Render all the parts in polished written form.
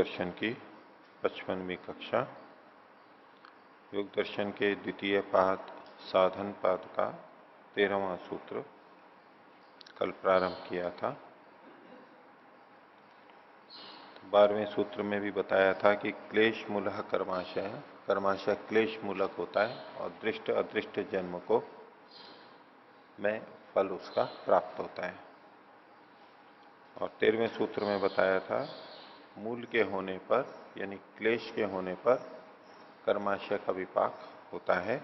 दर्शन की 55वीं कक्षा, योग दर्शन के द्वितीय पाद साधन पाद का 13वां सूत्र कल प्रारंभ किया था। 12वें सूत्र में भी बताया था कि क्लेश मूलः कर्माशय, कर्माशय क्लेश मूलक होता है और दृष्ट अदृष्ट जन्म को में फल उसका प्राप्त होता है। और 13वें सूत्र में बताया था मूल के होने पर यानी क्लेश के होने पर कर्माशय का विपाक होता है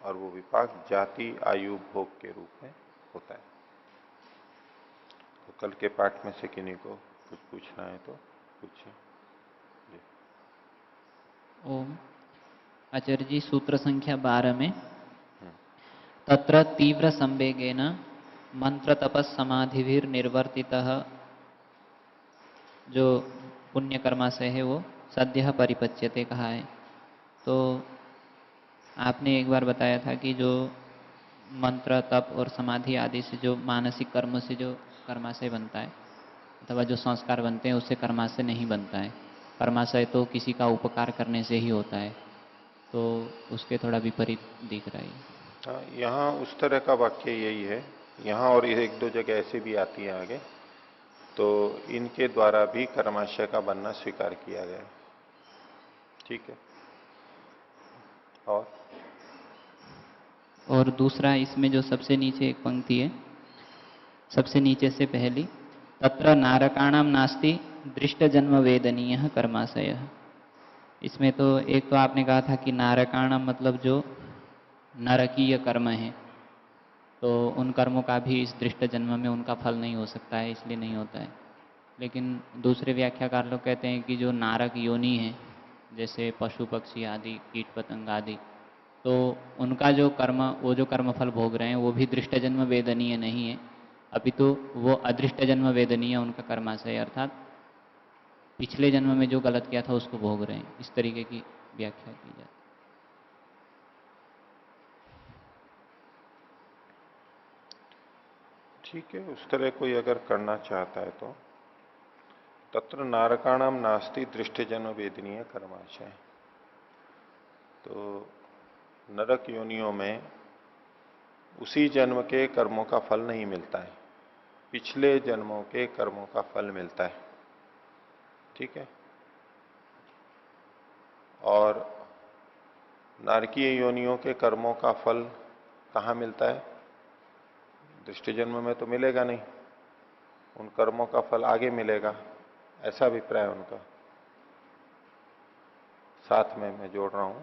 और वो विपाक जाति आयु भोग के रूप में होता है। तो कल के पाठ में से किन्हीं को कुछ पूछना है तो पूछिए। ओम आचार्य जी, सूत्र संख्या 12 में तत्र तीव्र संवेगेन मंत्र तपस समाधिभिर निर्वर्तितः जो पुण्य कर्माशय है वो सद्यः परिपच्यते कहा है। तो आपने एक बार बताया था कि जो मंत्र तप और समाधि आदि से जो मानसिक कर्म से जो कर्माशय बनता है अथवा जो संस्कार बनते हैं उससे कर्माशय नहीं बनता है। कर्माशय तो किसी का उपकार करने से ही होता है, तो उसके थोड़ा विपरीत दिख रहा है। हाँ, यहाँ उस तरह का वाक्य यही है। यहाँ और एक दो जगह ऐसे भी आती है आगे, तो इनके द्वारा भी कर्माशय का बनना स्वीकार किया गया। ठीक है। और दूसरा इसमें जो सबसे नीचे एक पंक्ति है, सबसे नीचे से पहली, तत्र नारकाणाम नास्ति दृष्ट जन्म वेदनीय कर्माशय। इसमें तो एक तो आपने कहा था कि नारकाणाम मतलब जो नरकीय कर्म है, तो उन कर्मों का भी इस दृष्ट जन्म में उनका फल नहीं हो सकता है, इसलिए नहीं होता है। लेकिन दूसरे व्याख्याकार लोग कहते हैं कि जो नारक योनि है, जैसे पशु पक्षी आदि कीट पतंग आदि, तो उनका जो कर्म, वो जो कर्मफल भोग रहे हैं वो भी दृष्ट जन्म वेदनीय नहीं है, अपितु वो अदृष्ट जन्म वेदनीय उनका कर्माशय, अर्थात पिछले जन्म में जो गलत किया था उसको भोग रहे हैं। इस तरीके की व्याख्या की जाती। ठीक है, उस तरह कोई अगर करना चाहता है तो तत्र नारकाणाम नास्ति दृष्ट जन्म वेदनीय कर्माशय। तो नरक योनियों में उसी जन्म के कर्मों का फल नहीं मिलता है, पिछले जन्मों के कर्मों का फल मिलता है। ठीक है। और नारकीय योनियों के कर्मों का फल कहां मिलता है? दृष्टि जन्म में तो मिलेगा नहीं, उन कर्मों का फल आगे मिलेगा, ऐसा अभिप्राय उनका। साथ में मैं जोड़ रहा हूं,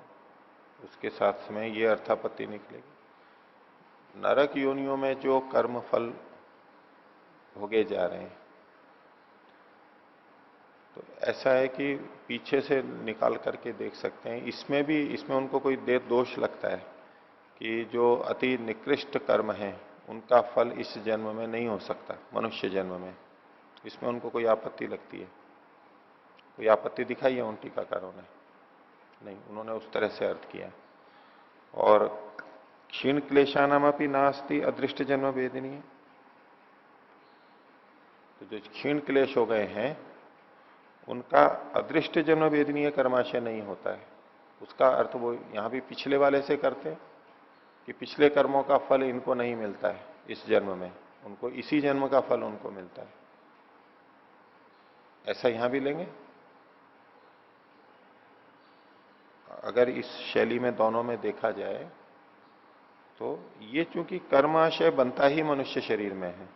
उसके साथ में ये अर्थापत्ति निकलेगी। नरक योनियों में जो कर्म फल भोगे जा रहे हैं, तो ऐसा है कि पीछे से निकाल करके देख सकते हैं, इसमें भी इसमें उनको कोई दोष लगता है कि जो अति निकृष्ट कर्म है उनका फल इस जन्म में नहीं हो सकता, मनुष्य जन्म में। इसमें उनको कोई आपत्ति लगती है? कोई आपत्ति दिखाई है उन टीकाकारों ने? नहीं, उन्होंने उस तरह से अर्थ किया। और क्षीण क्लेशानाम अपनी नास्ति अदृष्ट जन्म वेदनीय, तो जो क्षीण क्लेश हो गए हैं उनका अदृष्ट जन्म वेदनीय कर्माशय नहीं होता है। उसका अर्थ वो यहां भी पिछले वाले से करते हैं कि पिछले कर्मों का फल इनको नहीं मिलता है इस जन्म में, उनको इसी जन्म का फल उनको मिलता है, ऐसा यहां भी लेंगे। अगर इस शैली में दोनों में देखा जाए तो ये चूंकि कर्माशय बनता ही मनुष्य शरीर में है,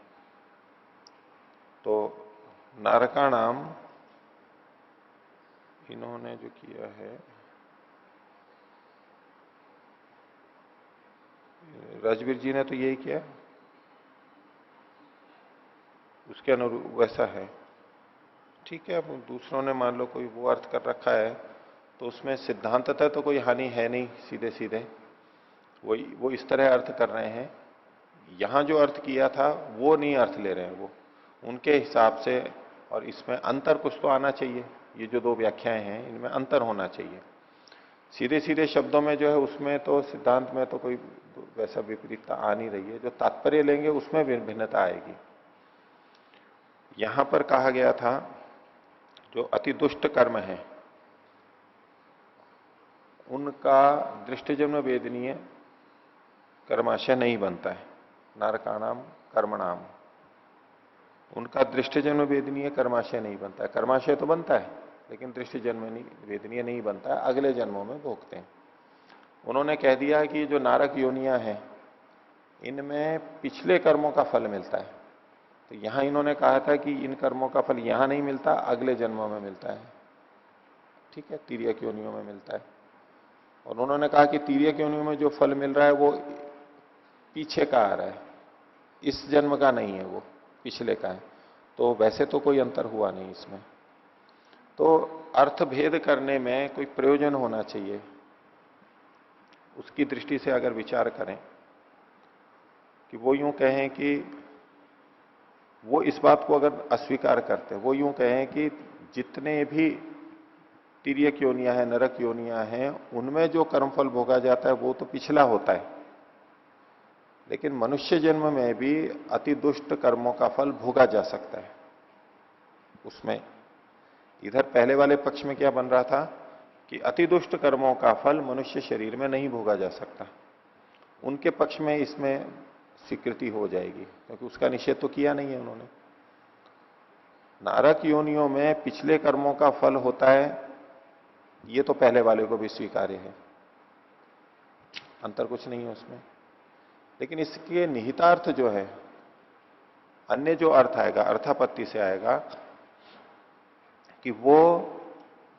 तो नारकाणाम इन्होंने जो किया है, राजवीर जी ने तो यही किया, उसके अनुरूप वैसा है। ठीक है, अब दूसरों ने मान लो कोई वो अर्थ कर रखा है, तो उसमें सिद्धांततः तो कोई हानि है नहीं, सीधे सीधे वो इस तरह अर्थ कर रहे हैं। यहां जो अर्थ किया था वो नहीं अर्थ ले रहे हैं वो, उनके हिसाब से। और इसमें अंतर कुछ तो आना चाहिए, ये जो दो व्याख्याएं हैं इनमें अंतर होना चाहिए। सीधे सीधे शब्दों में जो है उसमें तो सिद्धांत में तो कोई वैसा विपरीतता आ नहीं रही है, जो तात्पर्य लेंगे उसमें भिन्नता आएगी। यहां पर कहा गया था जो अति दुष्ट कर्म है उनका दृष्टजन्म वेदनीय कर्माशय नहीं बनता है। नरकाणाम कर्मणाम, उनका दृष्टजन्म वेदनीय कर्माशय नहीं बनता है। कर्माशय तो बनता है लेकिन दृष्टजन्म वेदनीय नहीं बनता है, अगले जन्मों में भोगते हैं। उन्होंने कह दिया कि जो नारक योनियां हैं इनमें पिछले कर्मों का फल मिलता है। तो यहां इन्होंने कहा था कि इन कर्मों का फल यहां नहीं मिलता, अगले जन्मों में मिलता है। ठीक है, तिर्यक योनियों में मिलता है। और उन्होंने कहा कि तिर्यक योनियों में जो फल मिल रहा है वो पीछे का आ रहा है, इस जन्म का नहीं है, वो पिछले का है। तो वैसे तो कोई अंतर हुआ नहीं इसमें। तो अर्थ भेद करने में कोई प्रयोजन होना चाहिए, उसकी दृष्टि से अगर विचार करें कि वो यूं कहें कि वो इस बात को अगर अस्वीकार करते हैं, वो यूं कहें कि जितने भी तिर्यक योनियां हैं, नरक योनियां हैं, उनमें जो कर्मफल भोगा जाता है वो तो पिछला होता है, लेकिन मनुष्य जन्म में भी अति दुष्ट कर्मों का फल भोगा जा सकता है उसमें। इधर पहले वाले पक्ष में क्या बन रहा था कि अति दुष्ट कर्मों का फल मनुष्य शरीर में नहीं भोगा जा सकता। उनके पक्ष में इसमें स्वीकृति हो जाएगी क्योंकि उसका निषेध तो किया नहीं है उन्होंने। नारक योनियों में पिछले कर्मों का फल होता है, ये तो पहले वाले को भी स्वीकार्य है, अंतर कुछ नहीं है उसमें। लेकिन इसके निहितार्थ जो है, अन्य जो अर्थ आएगा अर्थापत्ति से आएगा कि वो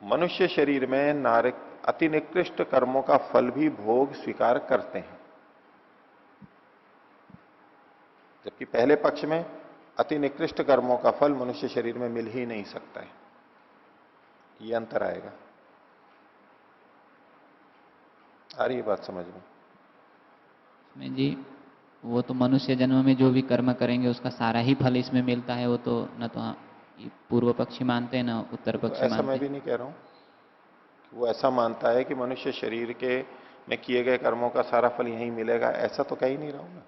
मनुष्य शरीर में नारक अति निकृष्ट कर्मों का फल भी भोग स्वीकार करते हैं, जबकि पहले पक्ष में अति निकृष्ट कर्मों का फल मनुष्य शरीर में मिल ही नहीं सकता है। ये अंतर आएगा। आ रही है बात समझ में? में जी वो तो मनुष्य जन्म में जो भी कर्म करेंगे उसका सारा ही फल इसमें मिलता है, वो तो न तो ये पूर्व पक्षी मानते हैं न उत्तर तो पक्षी ऐसा मानते मैं हैं। भी नहीं कह रहा हूं कि वो ऐसा मानता है कि मनुष्य शरीर के में किए गए कर्मों का सारा फल यहीं मिलेगा, ऐसा तो कह ही नहीं रहा हूं ना।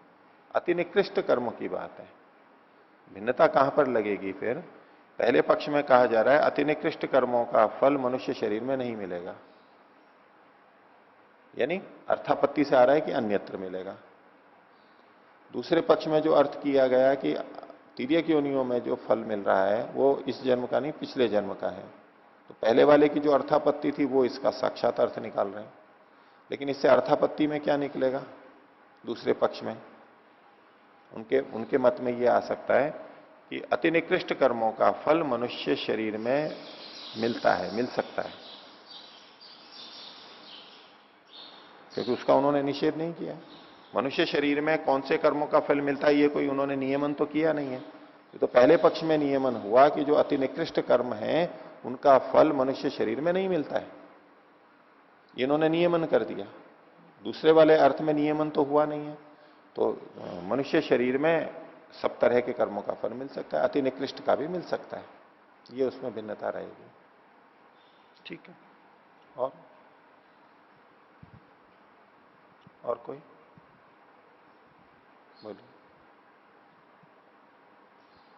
अति निकृष्ट कर्मों की बात है। भिन्नता कहां पर लगेगी फिर? पहले पक्ष में कहा जा रहा है अति निकृष्ट कर्मों का फल मनुष्य शरीर में नहीं मिलेगा, यानी अर्थापत्ति से आ रहा है कि अन्यत्र मिलेगा। दूसरे पक्ष में जो अर्थ किया गया कि तिर्यक योनियों में जो फल मिल रहा है वो इस जन्म का नहीं पिछले जन्म का है, तो पहले वाले की जो अर्थापत्ति थी वो इसका साक्षात अर्थ निकाल रहे हैं। लेकिन इससे अर्थापत्ति में क्या निकलेगा? दूसरे पक्ष में उनके उनके मत में यह आ सकता है कि अति निकृष्ट कर्मों का फल मनुष्य शरीर में मिलता है, मिल सकता है, क्योंकि उसका उन्होंने निषेध नहीं किया। मनुष्य शरीर में कौन से कर्मों का फल मिलता है ये कोई उन्होंने नियमन तो किया नहीं है। ये तो पहले पक्ष में नियमन हुआ कि जो अति निकृष्ट कर्म है उनका फल मनुष्य शरीर में नहीं मिलता है, ये इन्होंने नियमन कर दिया। दूसरे वाले अर्थ में नियमन तो हुआ नहीं है। तो मनुष्य शरीर में सब तरह के कर्मों का फल मिल सकता है, अति निकृष्ट का भी मिल सकता है, ये उसमें भिन्नता रहेगी। ठीक है। और कोई बोलिए।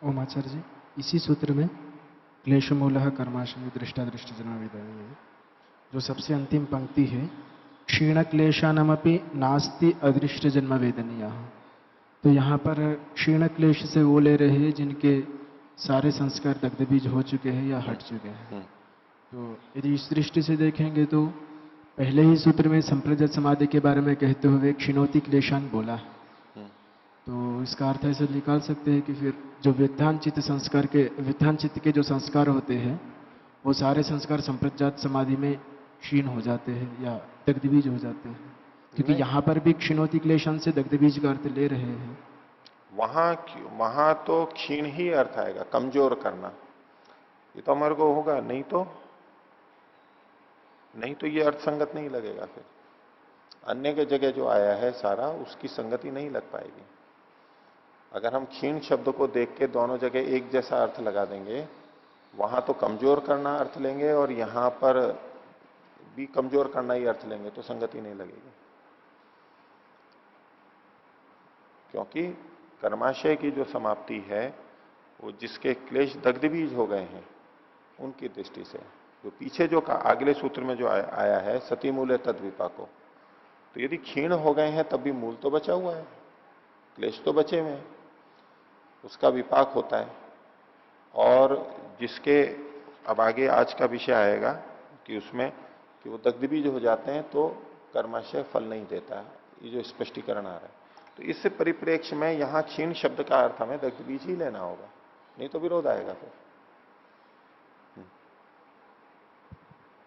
ओम आचार्य जी, इसी सूत्र में क्लेश मूल कर्माशय दृष्टा दृष्टि जन्म विदनीय, जो सबसे अंतिम पंक्ति है, क्षीण क्लेशानमपि नास्ति अदृष्ट जन्म वेदनीय। तो यहाँ पर क्षीण क्लेश से वो ले रहे हैं जिनके सारे संस्कार दग्ध बीज हो चुके हैं या हट चुके हैं। तो यदि इस दृष्टि से देखेंगे तो पहले ही सूत्र में संप्रजत समाधि के बारे में कहते हुए क्षीणोति क्लेशान बोला है। तो इसका अर्थ ऐसे निकाल सकते हैं कि फिर जो विद्धान चित्त के जो संस्कार होते हैं वो सारे संस्कार संप्रज्ञात समाधि में क्षीण हो जाते हैं या दग्धबीज हो जाते हैं, क्योंकि यहाँ पर भी क्षीणोति क्लेशान से दग्धबीज का अर्थ ले रहे हैं। वहां तो क्षीण ही अर्थ आएगा, कमजोर करना। ये तो हमारे को होगा, नहीं तो ये अर्थ संगत नहीं लगेगा। फिर अन्य के जगह जो आया है सारा उसकी संगति नहीं लग पाएगी। अगर हम क्षीण शब्द को देख के दोनों जगह एक जैसा अर्थ लगा देंगे, वहां तो कमजोर करना अर्थ लेंगे और यहां पर भी कमजोर करना ही अर्थ लेंगे, तो संगति नहीं लगेगी। क्योंकि कर्माशय की जो समाप्ति है वो जिसके क्लेश दग्धबीज हो गए हैं उनकी दृष्टि से जो पीछे जो अगले सूत्र में जो आया है सती मूल तद विपाको, तो यदि क्षीण हो गए हैं तब भी मूल तो बचा हुआ है, क्लेश तो बचे हुए हैं, उसका विपाक होता है। और जिसके अब आगे आज का विषय आएगा कि उसमें कि वो दग्ध बीज हो जाते हैं तो कर्माशय फल नहीं देता है, ये जो स्पष्टीकरण आ रहा है। तो इस परिप्रेक्ष्य में यहां क्षीण शब्द का अर्थ हमें दग्ध बीज ही लेना होगा, नहीं तो विरोध आएगा फिर।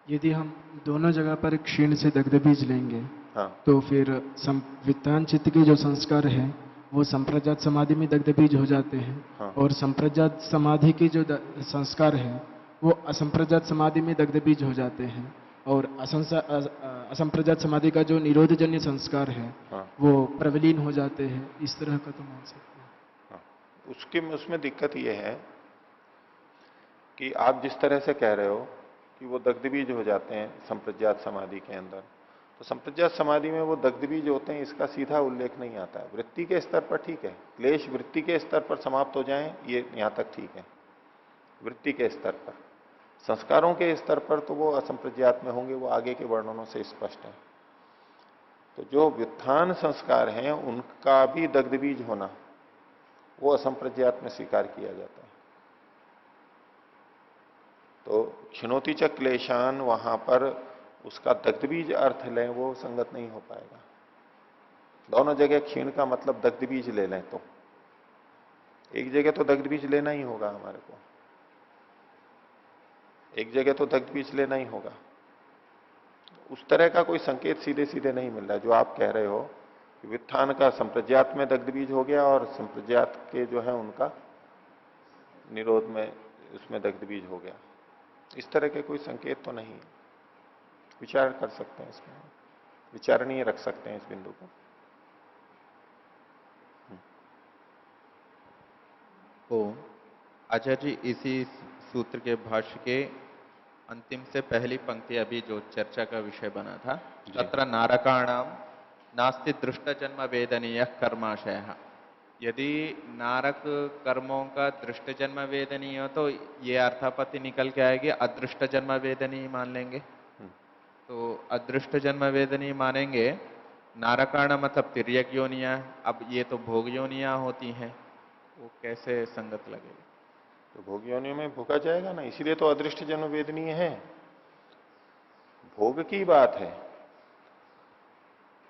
यदि हम दोनों जगह पर क्षीण से दग्ध बीज लेंगे, हाँ, तो फिर वित्तान चित्त के जो संस्कार है वो संप्रजात समाधि में दग्ध बीज हो जाते हैं। हाँ। और संप्रजात समाधि के जो संस्कार है वो असंप्रजात समाधि में दग्ध बीज हो जाते हैं। और असंप्रजात समाधि का जो निरोधजन्य संस्कार है हाँ। वो प्रबलीन हो जाते हैं, इस तरह का तो मान सकते हैं। हाँ। उसमें दिक्कत यह है कि आप जिस तरह से कह रहे हो कि वो दग्ध बीज हो जाते हैं संप्रज्ञात समाधि के अंदर, तो संप्रज्ञात समाधि में वो दग्ध बीज होते हैं इसका सीधा उल्लेख नहीं आता है। वृत्ति के स्तर पर ठीक है, क्लेश वृत्ति के स्तर पर समाप्त हो जाएं ये यहां तक ठीक है, वृत्ति के स्तर पर। संस्कारों के स्तर पर तो वो असंप्रज्ञात में होंगे, वो आगे के वर्णनों से स्पष्ट है। तो जो व्युत्थान संस्कार हैं उनका भी दग्ध बीज होना वो असंप्रज्ञात में स्वीकार किया जाता है। तो क्षिणोति च क्लेशान वहां पर उसका दग्ध बीज अर्थ लें वो संगत नहीं हो पाएगा। दोनों जगह क्षीण का मतलब दग्ध बीज ले लें तो एक जगह तो दग्ध बीज लेना ही होगा हमारे को, एक जगह तो दग्ध बीज लेना ही होगा। उस तरह का कोई संकेत सीधे सीधे नहीं मिल रहा जो आप कह रहे हो कि व्युत्थान का संप्रज्ञात में दग्ध बीज हो गया और संप्रज्ञात के जो है उनका निरोध में उसमें दग्ध बीज हो गया। इस तरह के कोई संकेत तो नहीं। विचार कर सकते हैं इसमें, विचारणीय रख सकते हैं इस बिंदु को। ओम आचार्य जी, इसी सूत्र के भाष्य के अंतिम से पहली पंक्ति अभी जो चर्चा का विषय बना था, तत्र नारकाणाम नास्ति दृष्ट जन्म वेदनीय कर्माशय। यदि नारक कर्मों का दृष्ट जन्म वेदनीय हो तो ये अर्थापत्ति निकल के आएगी अदृष्ट जन्म वेदनीय मान लेंगे। तो अदृष्ट जन्म वेदनीय मानेंगे, नारकाण मतलब तिर्यक योनिया, अब ये तो भोग योनिया होती हैं, वो कैसे संगत लगेगा? तो भोग योनियों में भोगा जाएगा ना, इसीलिए तो अदृष्ट जन्म वेदनीय है, भोग की बात है।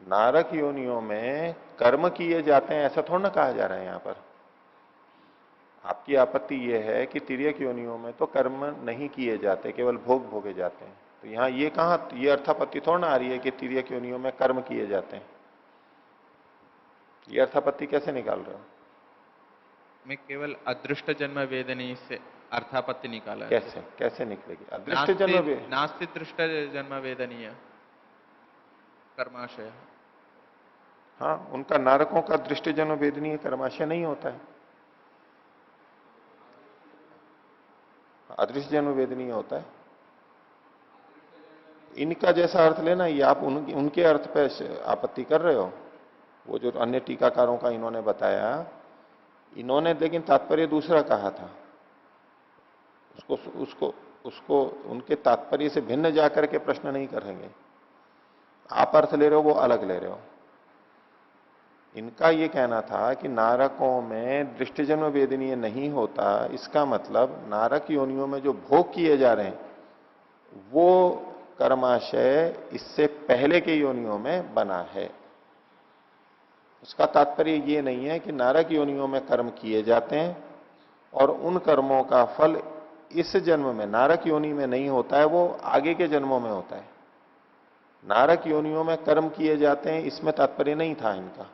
नारक योनियों में कर्म किए जाते हैं ऐसा थोड़ा ना कहा जा रहा है यहां पर। आपकी आपत्ति यह है कि तिर्यक योनियों में तो कर्म नहीं किए जाते, केवल भोग भोगे जाते हैं। तो यहां ये कहां, ये अर्थापत्ति थोड़ा ना आ रही है कि तिर्यक योनियों में कर्म किए जाते हैं। ये अर्थापत्ति कैसे निकाल रहे हो? मैं केवल अदृष्ट जन्म वेदनीय से अर्थापत्ति निकाला। कैसे कैसे निकलेगी अदृष्ट जन्म? नास्ति दृष्ट जन्म वेदनीय कर्माशय। हाँ, उनका नारकों का दृष्ट जन्म वेदनीय कर्माशय नहीं होता है, अदृष्ट जन्म वेदनीय होता है। इनका जैसा अर्थ लेना, ये आप उनके अर्थ पे आपत्ति कर रहे हो। वो जो अन्य टीकाकारों का इन्होंने बताया, इन्होंने लेकिन तात्पर्य दूसरा कहा था। उसको उनके तात्पर्य से भिन्न जाकर के प्रश्न नहीं करेंगे। आप अर्थ ले रहे हो वो अलग ले रहे हो। इनका ये कहना था कि नारकों में दृष्टिजन्म वेदनीय नहीं होता, इसका मतलब नारक योनियों में जो भोग किए जा रहे हैं वो कर्माशय इससे पहले के योनियों में बना है। उसका तात्पर्य ये नहीं है कि नारक योनियों में कर्म किए जाते हैं और उन कर्मों का फल इस जन्म में नारक योनि में नहीं होता है, वो आगे के जन्मों में होता है। नारक योनियों में कर्म किए जाते हैं इसमें तात्पर्य नहीं था इनका।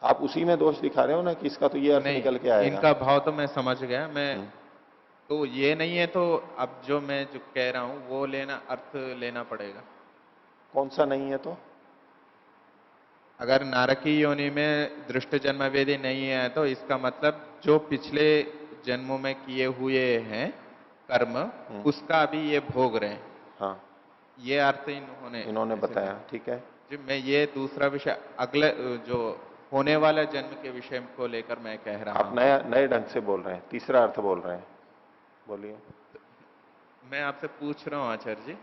आप उसी में दोष दिखा रहे हो ना कि इसका तो ये अर्थ निकल के आएगा। इनका भाव तो मैं समझ गया, मैं तो ये नहीं है, तो अब जो मैं जो कह रहा हूं वो लेना अर्थ लेना पड़ेगा। कौन सा नहीं है? तो अगर नारकी योनि में दृष्ट जन्म वेदी नहीं है तो इसका मतलब जो पिछले जन्मों में किए हुए हैं कर्म उसका भी ये भोग रहे हैं। हाँ, ये अर्थ इन्होंने बताया। ठीक है जी, मैं ये दूसरा विषय अगले जो होने वाला जन्म के विषय को लेकर मैं कह रहा हूं। आप नए ढंग से बोल रहे हैं, तीसरा अर्थ बोल रहे हैं। बोलिए। मैं आपसे पूछ रहा हूं आचार्य जी,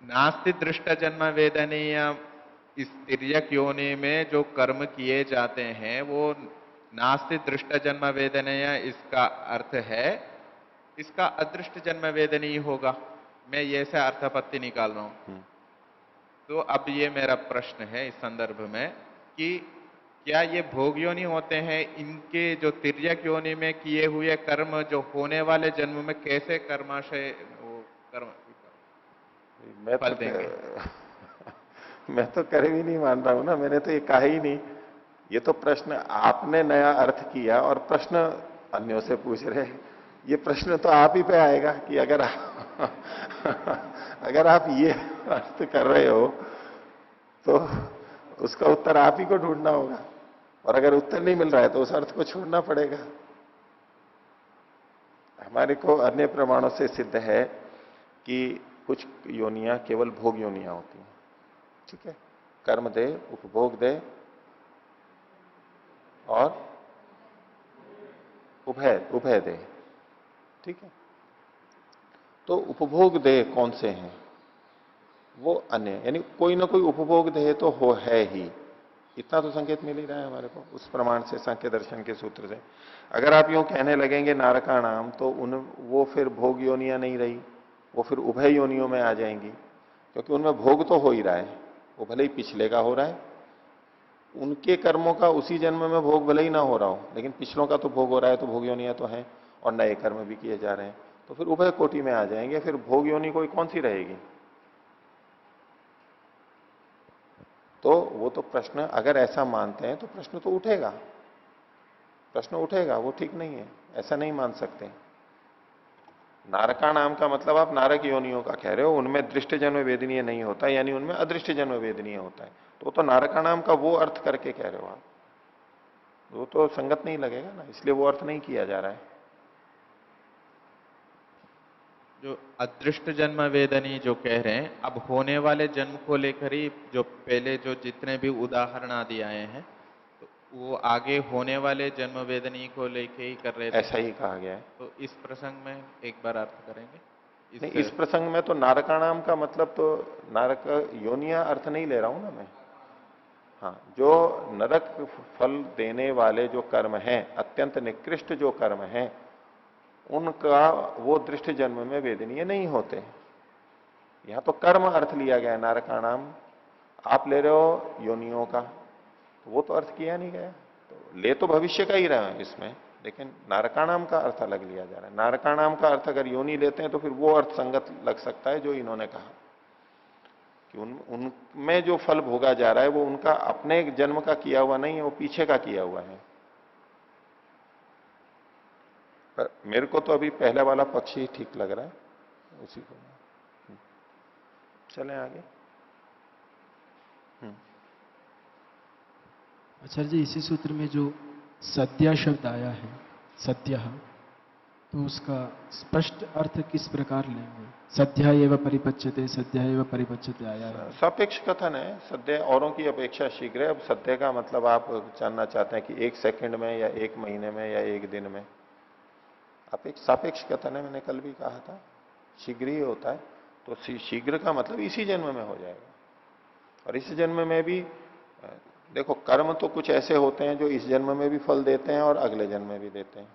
नास्ति दृष्ट जन्म वेदनीय, इस तिर्यक योनि में जो कर्म किए जाते हैं वो नास्ति दृष्ट जन्म वेदनीय, इसका अर्थ है इसका अदृष्ट जन्म वेदनीय होगा। मैं ये से अर्थापत्ति निकाल रहा हूं। तो अब ये मेरा प्रश्न है इस संदर्भ में कि क्या ये भोग योनि होते हैं, इनके जो तिर्यक योनि में किए हुए कर्म जो होने वाले जन्म में कैसे कर्माशय वो कर्म मैं फल तो देंगे? मैं तो कर भी नहीं मान रहा हूं ना, मैंने तो ये कहा ही नहीं। ये तो प्रश्न आपने नया अर्थ किया और प्रश्न अन्यों से पूछ रहे। ये प्रश्न तो आप ही पे आएगा कि अगर अगर आप ये अर्थ कर रहे हो तो उसका उत्तर आप ही को ढूंढना होगा, और अगर उत्तर नहीं मिल रहा है तो उस अर्थ को छोड़ना पड़ेगा। हमारे को अन्य प्रमाणों से सिद्ध है कि कुछ योनियां केवल भोग योनियां होती हैं। ठीक है, कर्म दे, उपभोग दे और उभय उभय दे। ठीक है, तो उपभोग दे कौन से हैं? वो अन्य, यानी कोई ना कोई उपभोग दे तो हो है ही, इतना तो संकेत मिल ही रहा है हमारे को उस प्रमाण से, सांख्य दर्शन के सूत्र से। अगर आप यूं कहने लगेंगे नारका नाम, तो वो फिर भोग योनियां नहीं रही, वो फिर उभय योनियों में आ जाएंगी, क्योंकि उनमें भोग तो हो ही रहा है। वो भले ही पिछले का हो रहा है, उनके कर्मों का उसी जन्म में भोग भले ही ना हो रहा हो, लेकिन पिछलों का तो भोग हो रहा है, तो भोग योनियां तो हैं, और नए कर्म भी किए जा रहे हैं, तो फिर उभय कोटि में आ जाएंगे। फिर भोग योनि कोई कौन सी रहेगी? तो वो तो प्रश्न, अगर ऐसा मानते हैं तो प्रश्न तो उठेगा, प्रश्न उठेगा, वो ठीक नहीं है, ऐसा नहीं मान सकते। नारका नाम का मतलब आप नारक योनियों का कह रहे हो, उनमें दृष्ट जन्म वेदनीय नहीं होता, यानी उनमें अदृष्ट जन्म वेदनीय होता है, तो नारका नाम का वो अर्थ करके कह रहे हो आप, वो तो संगत नहीं लगेगा ना, इसलिए वो अर्थ नहीं किया जा रहा है। जो अदृष्ट जन्म वेदनी जो कह रहे हैं, अब होने वाले जन्म को लेकर ही जो पहले जो जितने भी उदाहरण आदि आए हैं, तो वो आगे होने वाले जन्म वेदनी को लेके ही कर रहे थे। ऐसा ही कहा गया है। तो इस प्रसंग में एक बार अर्थ करेंगे नहीं, इस प्रसंग में तो नारका नाम का मतलब तो नारक योनिया अर्थ नहीं ले रहा हूं ना मैं। हाँ, जो नरक फल देने वाले जो कर्म हैं, अत्यंत निकृष्ट जो कर्म हैं, उनका वो दृष्ट जन्म में वेदनीय नहीं होते। यहां तो कर्म अर्थ लिया गया है नारकाणाम, आप ले रहे हो योनियों का, तो वो तो अर्थ किया नहीं गया। तो ले तो भविष्य का ही रहे हैं इसमें, लेकिन नारकाणाम का अर्थ अलग लिया जा रहा है। नारकाणाम का अर्थ अगर योनि लेते हैं तो फिर वो अर्थ संगत लग सकता है जो इन्होंने कहा कि उनमें जो फल भोगा जा रहा है वो उनका अपने जन्म का किया हुआ नहीं है, वो पीछे का किया हुआ है। पर मेरे को तो अभी पहले वाला पक्ष ही ठीक लग रहा है, उसी को। चलें आगे। आचार्य जी, इसी सूत्र में जो सद्या शब्द आया है, सद्या, तो उसका स्पष्ट अर्थ किस प्रकार लेंगे? सद्या एवं परिपच्यते, सद्या एवं परिपच्यते आया है। सापेक्ष कथन है, सद्य औरों की अपेक्षा शीघ्र है। अब सद्य का मतलब आप जानना चाहते हैं कि 1 सेकंड में या 1 महीने में या 1 दिन में, सापेक्ष कथन है, मैंने कल भी कहा था, शीघ्र ही होता है। तो शीघ्र का मतलब इसी जन्म में हो जाएगा। और इस जन्म में भी देखो, कर्म तो कुछ ऐसे होते हैं जो इस जन्म में भी फल देते हैं और अगले जन्म में भी देते हैं।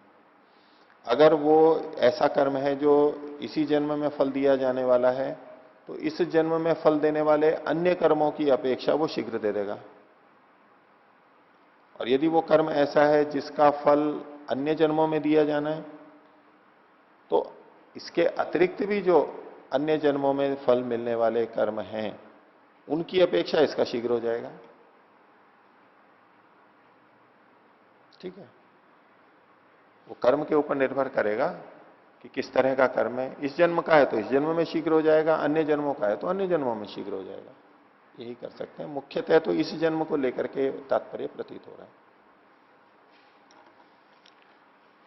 अगर वो ऐसा कर्म है जो इसी जन्म में फल दिया जाने वाला है, तो इस जन्म में फल देने वाले अन्य कर्मों की अपेक्षा वो शीघ्र दे देगा। और यदि वो कर्म ऐसा है जिसका फल अन्य जन्मों में दिया जाना है, तो इसके अतिरिक्त भी जो अन्य जन्मों में फल मिलने वाले कर्म हैं, उनकी अपेक्षा इसका शीघ्र हो जाएगा। ठीक है, वो कर्म के ऊपर निर्भर करेगा कि किस तरह का कर्म है। इस जन्म का है तो इस जन्म में शीघ्र हो जाएगा, अन्य जन्मों का है तो अन्य जन्मों में शीघ्र हो जाएगा। यही कर सकते हैं। मुख्यतः तो इस जन्म को लेकर के तात्पर्य प्रतीत हो रहा है।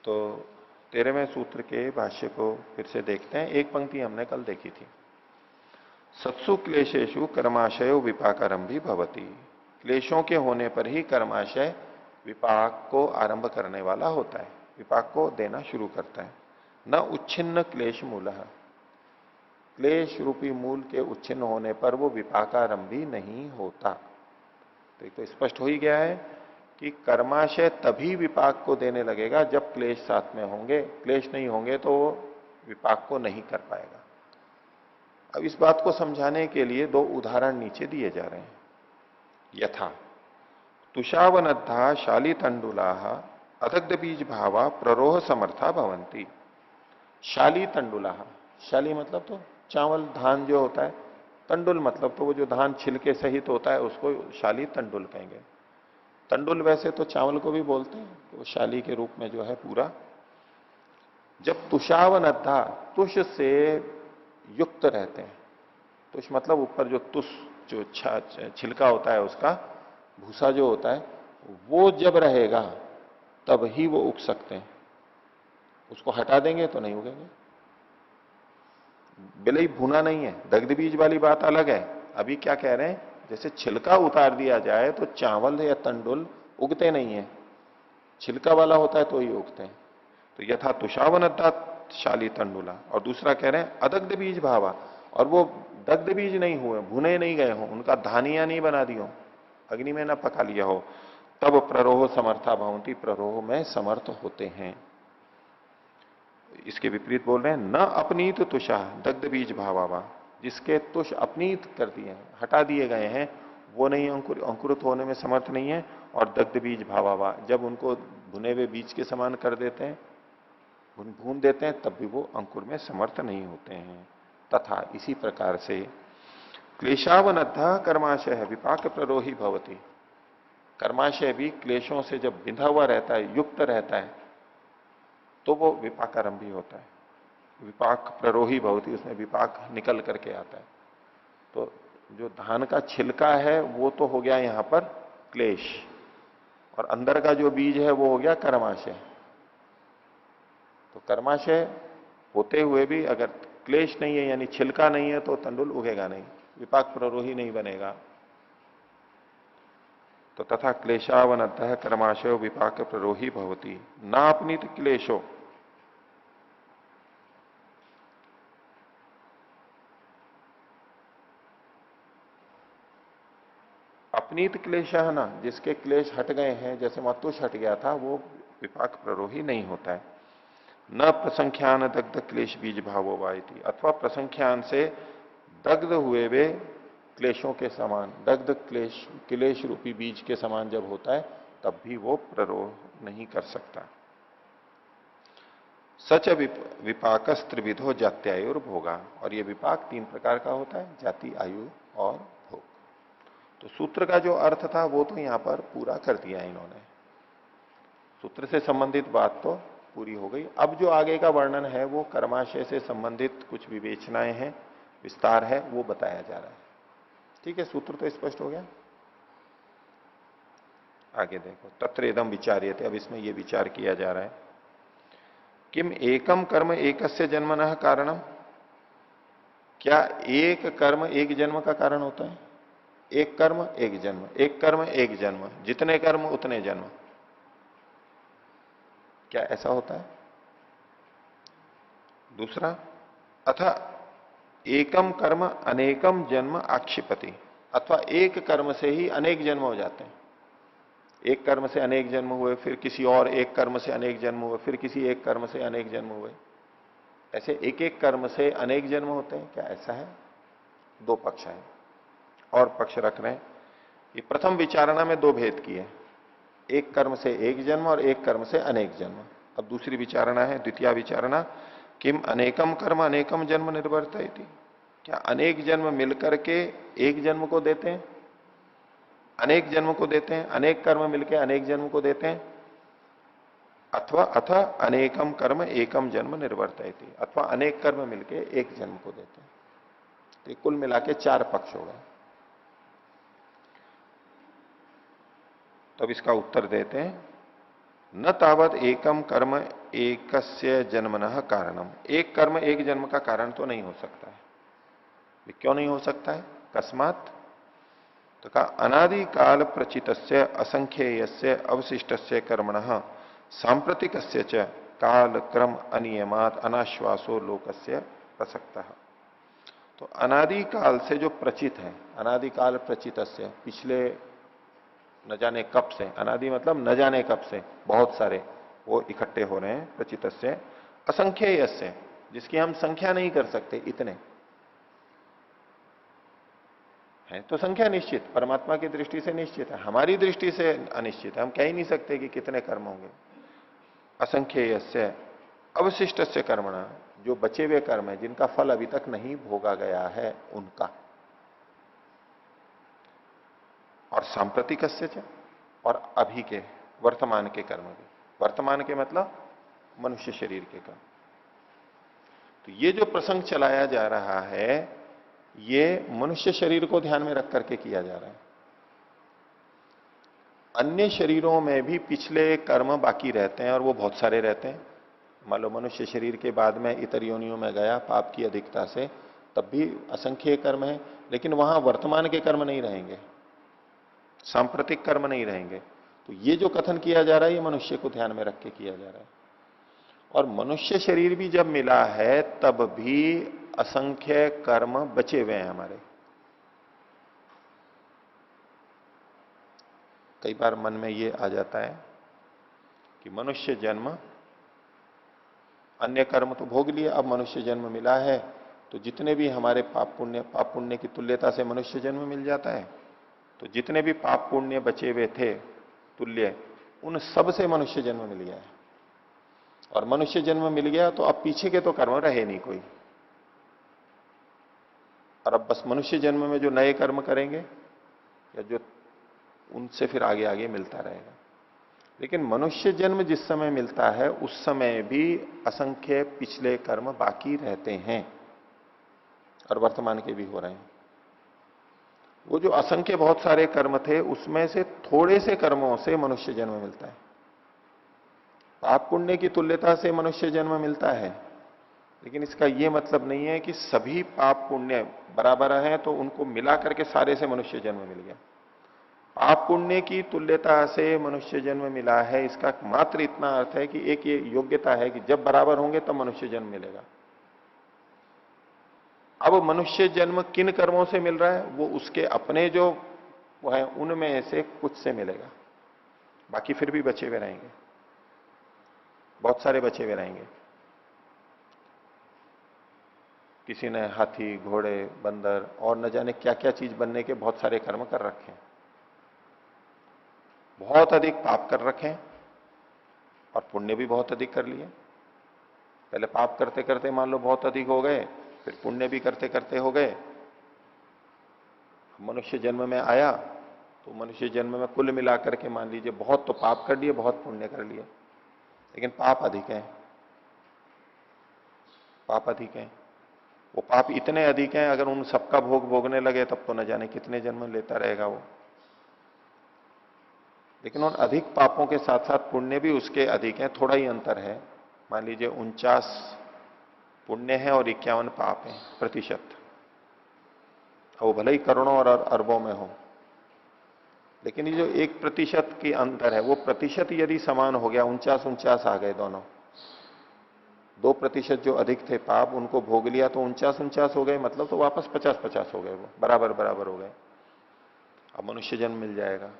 तो 13वें सूत्र के भाष्य को फिर से देखते हैं। एक पंक्ति हमने कल देखी थी, सत्सु क्लेशेषु कर्माशयो विपाकारम भी भवती। क्लेशों के होने पर ही कर्माशय विपाक को आरंभ करने वाला होता है, विपाक को देना शुरू करता है। न उच्छिन्न क्लेश मूल, क्लेश रूपी मूल के उच्छिन्न होने पर वो विपाकारंभी नहीं होता। तो एक तो स्पष्ट हो ही गया है कि कर्माशय तभी विपाक को देने लगेगा जब क्लेश साथ में होंगे, क्लेश नहीं होंगे तो वो विपाक को नहीं कर पाएगा। अब इस बात को समझाने के लिए दो उदाहरण नीचे दिए जा रहे हैं। यथा तुषावनद्धा शाली तंडुला अदग्ध बीज भावा प्ररोह समर्था भवंती। शाली तंडुला, शाली मतलब तो चावल धान जो होता है, तंडुल मतलब तो वो जो धान छिलके सहित होता है उसको शाली तंडुल कहेंगे। तंडुल वैसे तो चावल को भी बोलते हैं, तो शाली के रूप में जो है पूरा। जब तुषावनद्धा, तुष से युक्त रहते हैं, तुष मतलब ऊपर जो तुष जो छिलका होता है उसका भूसा जो होता है, वो जब रहेगा तब ही वो उग सकते हैं। उसको हटा देंगे तो नहीं उगेंगे। बिलई भुना नहीं है, दग्ध बीज वाली बात अलग है। अभी क्या कह रहे हैं, जैसे छिलका उतार दिया जाए तो चावल या तंडुल उगते नहीं है, छिलका वाला होता है तो ही उगते हैं। तो यथा तुषावनद्धा शाली तंडुला। और दूसरा कह रहे हैं अदग्ध बीज भावा, और वो दग्ध बीज नहीं हुए, भुने नहीं गए हो, उनका धानिया नहीं बना दी हो, अग्नि में ना पका लिया हो, तब प्ररोह समर्था भवंती, प्ररोह में समर्थ होते हैं। इसके विपरीत बोल रहे हैं न अपनीत तुषा दग्ध बीज भावावा, जिसके तुष अपनीत कर दिए हैं, हटा दिए गए हैं, वो नहीं अंकुरित होने में समर्थ नहीं है। और दग्ध बीज भावावा, जब उनको भुने हुए बीज के समान कर देते हैं, भून देते हैं, तब भी वो अंकुर में समर्थ नहीं होते हैं। तथा इसी प्रकार से क्लेशावनद्धा कर्माशय विपाक प्ररोही भवती, कर्माशय भी क्लेशों से जब बिंधा हुआ रहता है, युक्त रहता है, तो वो विपाकारंभी होता है। विपाक प्ररोही भवती, उसमें विपाक निकल करके आता है। तो जो धान का छिलका है वो तो हो गया यहां पर क्लेश, और अंदर का जो बीज है वो हो गया कर्माशय। तो कर्माशय होते हुए भी अगर क्लेश नहीं है, यानी छिलका नहीं है, तो तंडुल उगेगा नहीं, विपाक प्ररोही नहीं बनेगा। तो तथा क्लेशावनतः कर्माशयो विपाक प्ररोही भवती नापनीत क्लेशो, अपनीत क्लेश है ना, जिसके क्लेश हट गए हैं, जैसे मतुष हट गया था, वो विपाक प्ररोही नहीं होता है। न प्रसंख्यान दग्ध क्लेश बीज भावो वायती, अथवा प्रसंख्यान से दग्ध हुए वे क्लेशों के समान, दग्ध क्लेश क्लेश रूपी बीज के समान जब होता है, तब भी वो प्ररोह नहीं कर सकता। सच विपाक त्रिविधो जात्यायु और भोगा, और ये विपाक तीन प्रकार का होता है, जाति, आयु और भोग। तो सूत्र का जो अर्थ था वो तो यहां पर पूरा कर दिया इन्होंने, सूत्र से संबंधित बात तो पूरी हो गई। अब जो आगे का वर्णन है वो कर्माशय से संबंधित कुछ विवेचनाएं हैं, विस्तार है, वो बताया जा रहा है। ठीक है, सूत्र तो स्पष्ट हो गया। आगे देखो, तत्र इदम विचार्यते, अब इसमें ये विचार किया जा रहा है, किम एकम कर्म एकस्य जन्मनः कारणम, क्या एक कर्म एक जन्म का कारण होता है? एक कर्म एक जन्म, एक कर्म एक जन्म, जितने कर्म उतने जन्म, क्या ऐसा होता है? दूसरा, अथा एकम कर्म अनेकम जन्म आक्षिपति, अथवा एक कर्म से ही अनेक जन्म हो जाते हैं। एक कर्म से अनेक जन्म हुए, फिर किसी और एक कर्म से अनेक जन्म हुए, फिर किसी एक कर्म से अनेक जन्म हुए, ऐसे एक एक कर्म से अनेक जन्म होते हैं, क्या ऐसा है? दो पक्ष हैं और पक्ष रख रहे हैं। ये प्रथम विचारणा में दो भेद किए, एक कर्म से एक जन्म और एक कर्म से अनेक जन्म। अब दूसरी विचारणा है, द्वितीय विचारणा, किम अनेकम कर्म अनेकम जन्म निर्वर्तयति, क्या अनेक जन्म मिलकर के एक जन्म को देते हैं, अनेक जन्म को देते हैं, अनेक कर्म मिलकर अनेक जन्म को देते हैं, अथवा अनेकम कर्म एकम जन्म निर्वर्तयति, अथवा अनेक कर्म मिलकर एक जन्म को देते हैं। तो कुल मिला के चार पक्ष हो गए। तब इसका उत्तर देते हैं, न तावत एकम कर्म एकस्य जन्मनः कारणम, एक कर्म एक जन्म का कारण तो नहीं हो सकता है। ये क्यों नहीं हो सकता है? कस्मात, तो कहा अनादिकाल प्रचितस्य असंख्येयस्य अवशिष्टस्य कर्मणः सांप्रतिकस्य च काल क्रम अनियमात अनाश्वासो लोकस्य प्रसक्तः। तो अनादि काल से जो प्रचित है, अनादि काल प्रचितस्य, पिछले न जाने कब से, अनादि मतलब न जाने कब से बहुत सारे वो इकट्ठे हो रहे हैं, प्रचितस्य असंख्येयस्य, जिसकी हम संख्या नहीं कर सकते, इतने है। तो संख्या निश्चित, परमात्मा की दृष्टि से निश्चित है, हमारी दृष्टि से अनिश्चित है, हम कह ही नहीं सकते कि कितने कर्म होंगे। असंख्येयस्य अवशिष्टस्य कर्मणा, जो बचे हुए कर्म है जिनका फल अभी तक नहीं भोगा गया है उनका। और सांप्रतिकस्य च, और अभी के वर्तमान के कर्म भी, वर्तमान के मतलब मनुष्य शरीर के कर्म। तो ये जो प्रसंग चलाया जा रहा है ये मनुष्य शरीर को ध्यान में रख करके किया जा रहा है। अन्य शरीरों में भी पिछले कर्म बाकी रहते हैं और वो बहुत सारे रहते हैं। मान लो मनुष्य शरीर के बाद में इतर योनियों में गया पाप की अधिकता से, तब भी असंख्य कर्म है, लेकिन वहां वर्तमान के कर्म नहीं रहेंगे, सांप्रतिक कर्म नहीं रहेंगे। तो ये जो कथन किया जा रहा है ये मनुष्य को ध्यान में रख के किया जा रहा है। और मनुष्य शरीर भी जब मिला है तब भी असंख्य कर्म बचे हुए हैं हमारे। कई बार मन में ये आ जाता है कि मनुष्य जन्म, अन्य कर्म तो भोग लिए, अब मनुष्य जन्म मिला है तो जितने भी हमारे पाप पुण्य की तुल्यता से मनुष्य जन्म मिल जाता है, तो जितने भी पाप पुण्य बचे हुए थे तुल्य, उन सब से मनुष्य जन्म मिल गया है। और मनुष्य जन्म मिल गया तो अब पीछे के तो कर्म रहे नहीं कोई, और अब बस मनुष्य जन्म में जो नए कर्म करेंगे या जो उनसे फिर आगे आगे मिलता रहेगा। लेकिन मनुष्य जन्म जिस समय मिलता है उस समय भी असंख्य पिछले कर्म बाकी रहते हैं और वर्तमान के भी हो रहे हैं। वो जो असंख्य बहुत सारे कर्म थे उसमें से थोड़े से कर्मों से मनुष्य जन्म मिलता है। पाप पुण्य की तुल्यता से मनुष्य जन्म मिलता है, लेकिन इसका यह मतलब नहीं है कि सभी पाप पुण्य बराबर हैं तो उनको मिला करके सारे से मनुष्य जन्म मिल गया। पाप पुण्य की तुल्यता से मनुष्य जन्म मिला है, इसका मात्र इतना अर्थ है कि एक ये योग्यता है कि जब बराबर होंगे तब मनुष्य जन्म मिलेगा। अब मनुष्य जन्म किन कर्मों से मिल रहा है, वो उसके अपने जो वो है उनमें से कुछ से मिलेगा, बाकी फिर भी बचे हुए रहेंगे, बहुत सारे बचे हुए रहेंगे। किसी ने हाथी, घोड़े, बंदर और न जाने क्या क्या चीज बनने के बहुत सारे कर्म कर रखे हैं, बहुत अधिक पाप कर रखे हैं और पुण्य भी बहुत अधिक कर लिए। पहले पाप करते करते मान लो बहुत अधिक हो गए, फिर पुण्य भी करते करते हो गए। मनुष्य जन्म में आया तो मनुष्य जन्म में कुल मिलाकर के मान लीजिए बहुत तो पाप कर लिए, बहुत पुण्य कर लिए, लेकिन पाप अधिक है, पाप अधिक है। वो पाप इतने अधिक हैं, अगर उन सबका भोग भोगने लगे तब तो न जाने कितने जन्म लेता रहेगा वो। लेकिन उन अधिक पापों के साथ साथ पुण्य भी उसके अधिक हैं, थोड़ा ही अंतर है। मान लीजिए 49 पुण्य है और 51 पाप है प्रतिशत, वो भले ही करोड़ों और अरबों में हो, लेकिन ये जो 1% की अंतर है वो प्रतिशत यदि समान हो गया, 49 आ गए दोनों, 2% जो अधिक थे पाप उनको भोग लिया तो 49 हो गए, मतलब तो वापस 50 हो गए, वो बराबर बराबर हो गए। अब मनुष्य जन्म मिल जाएगा।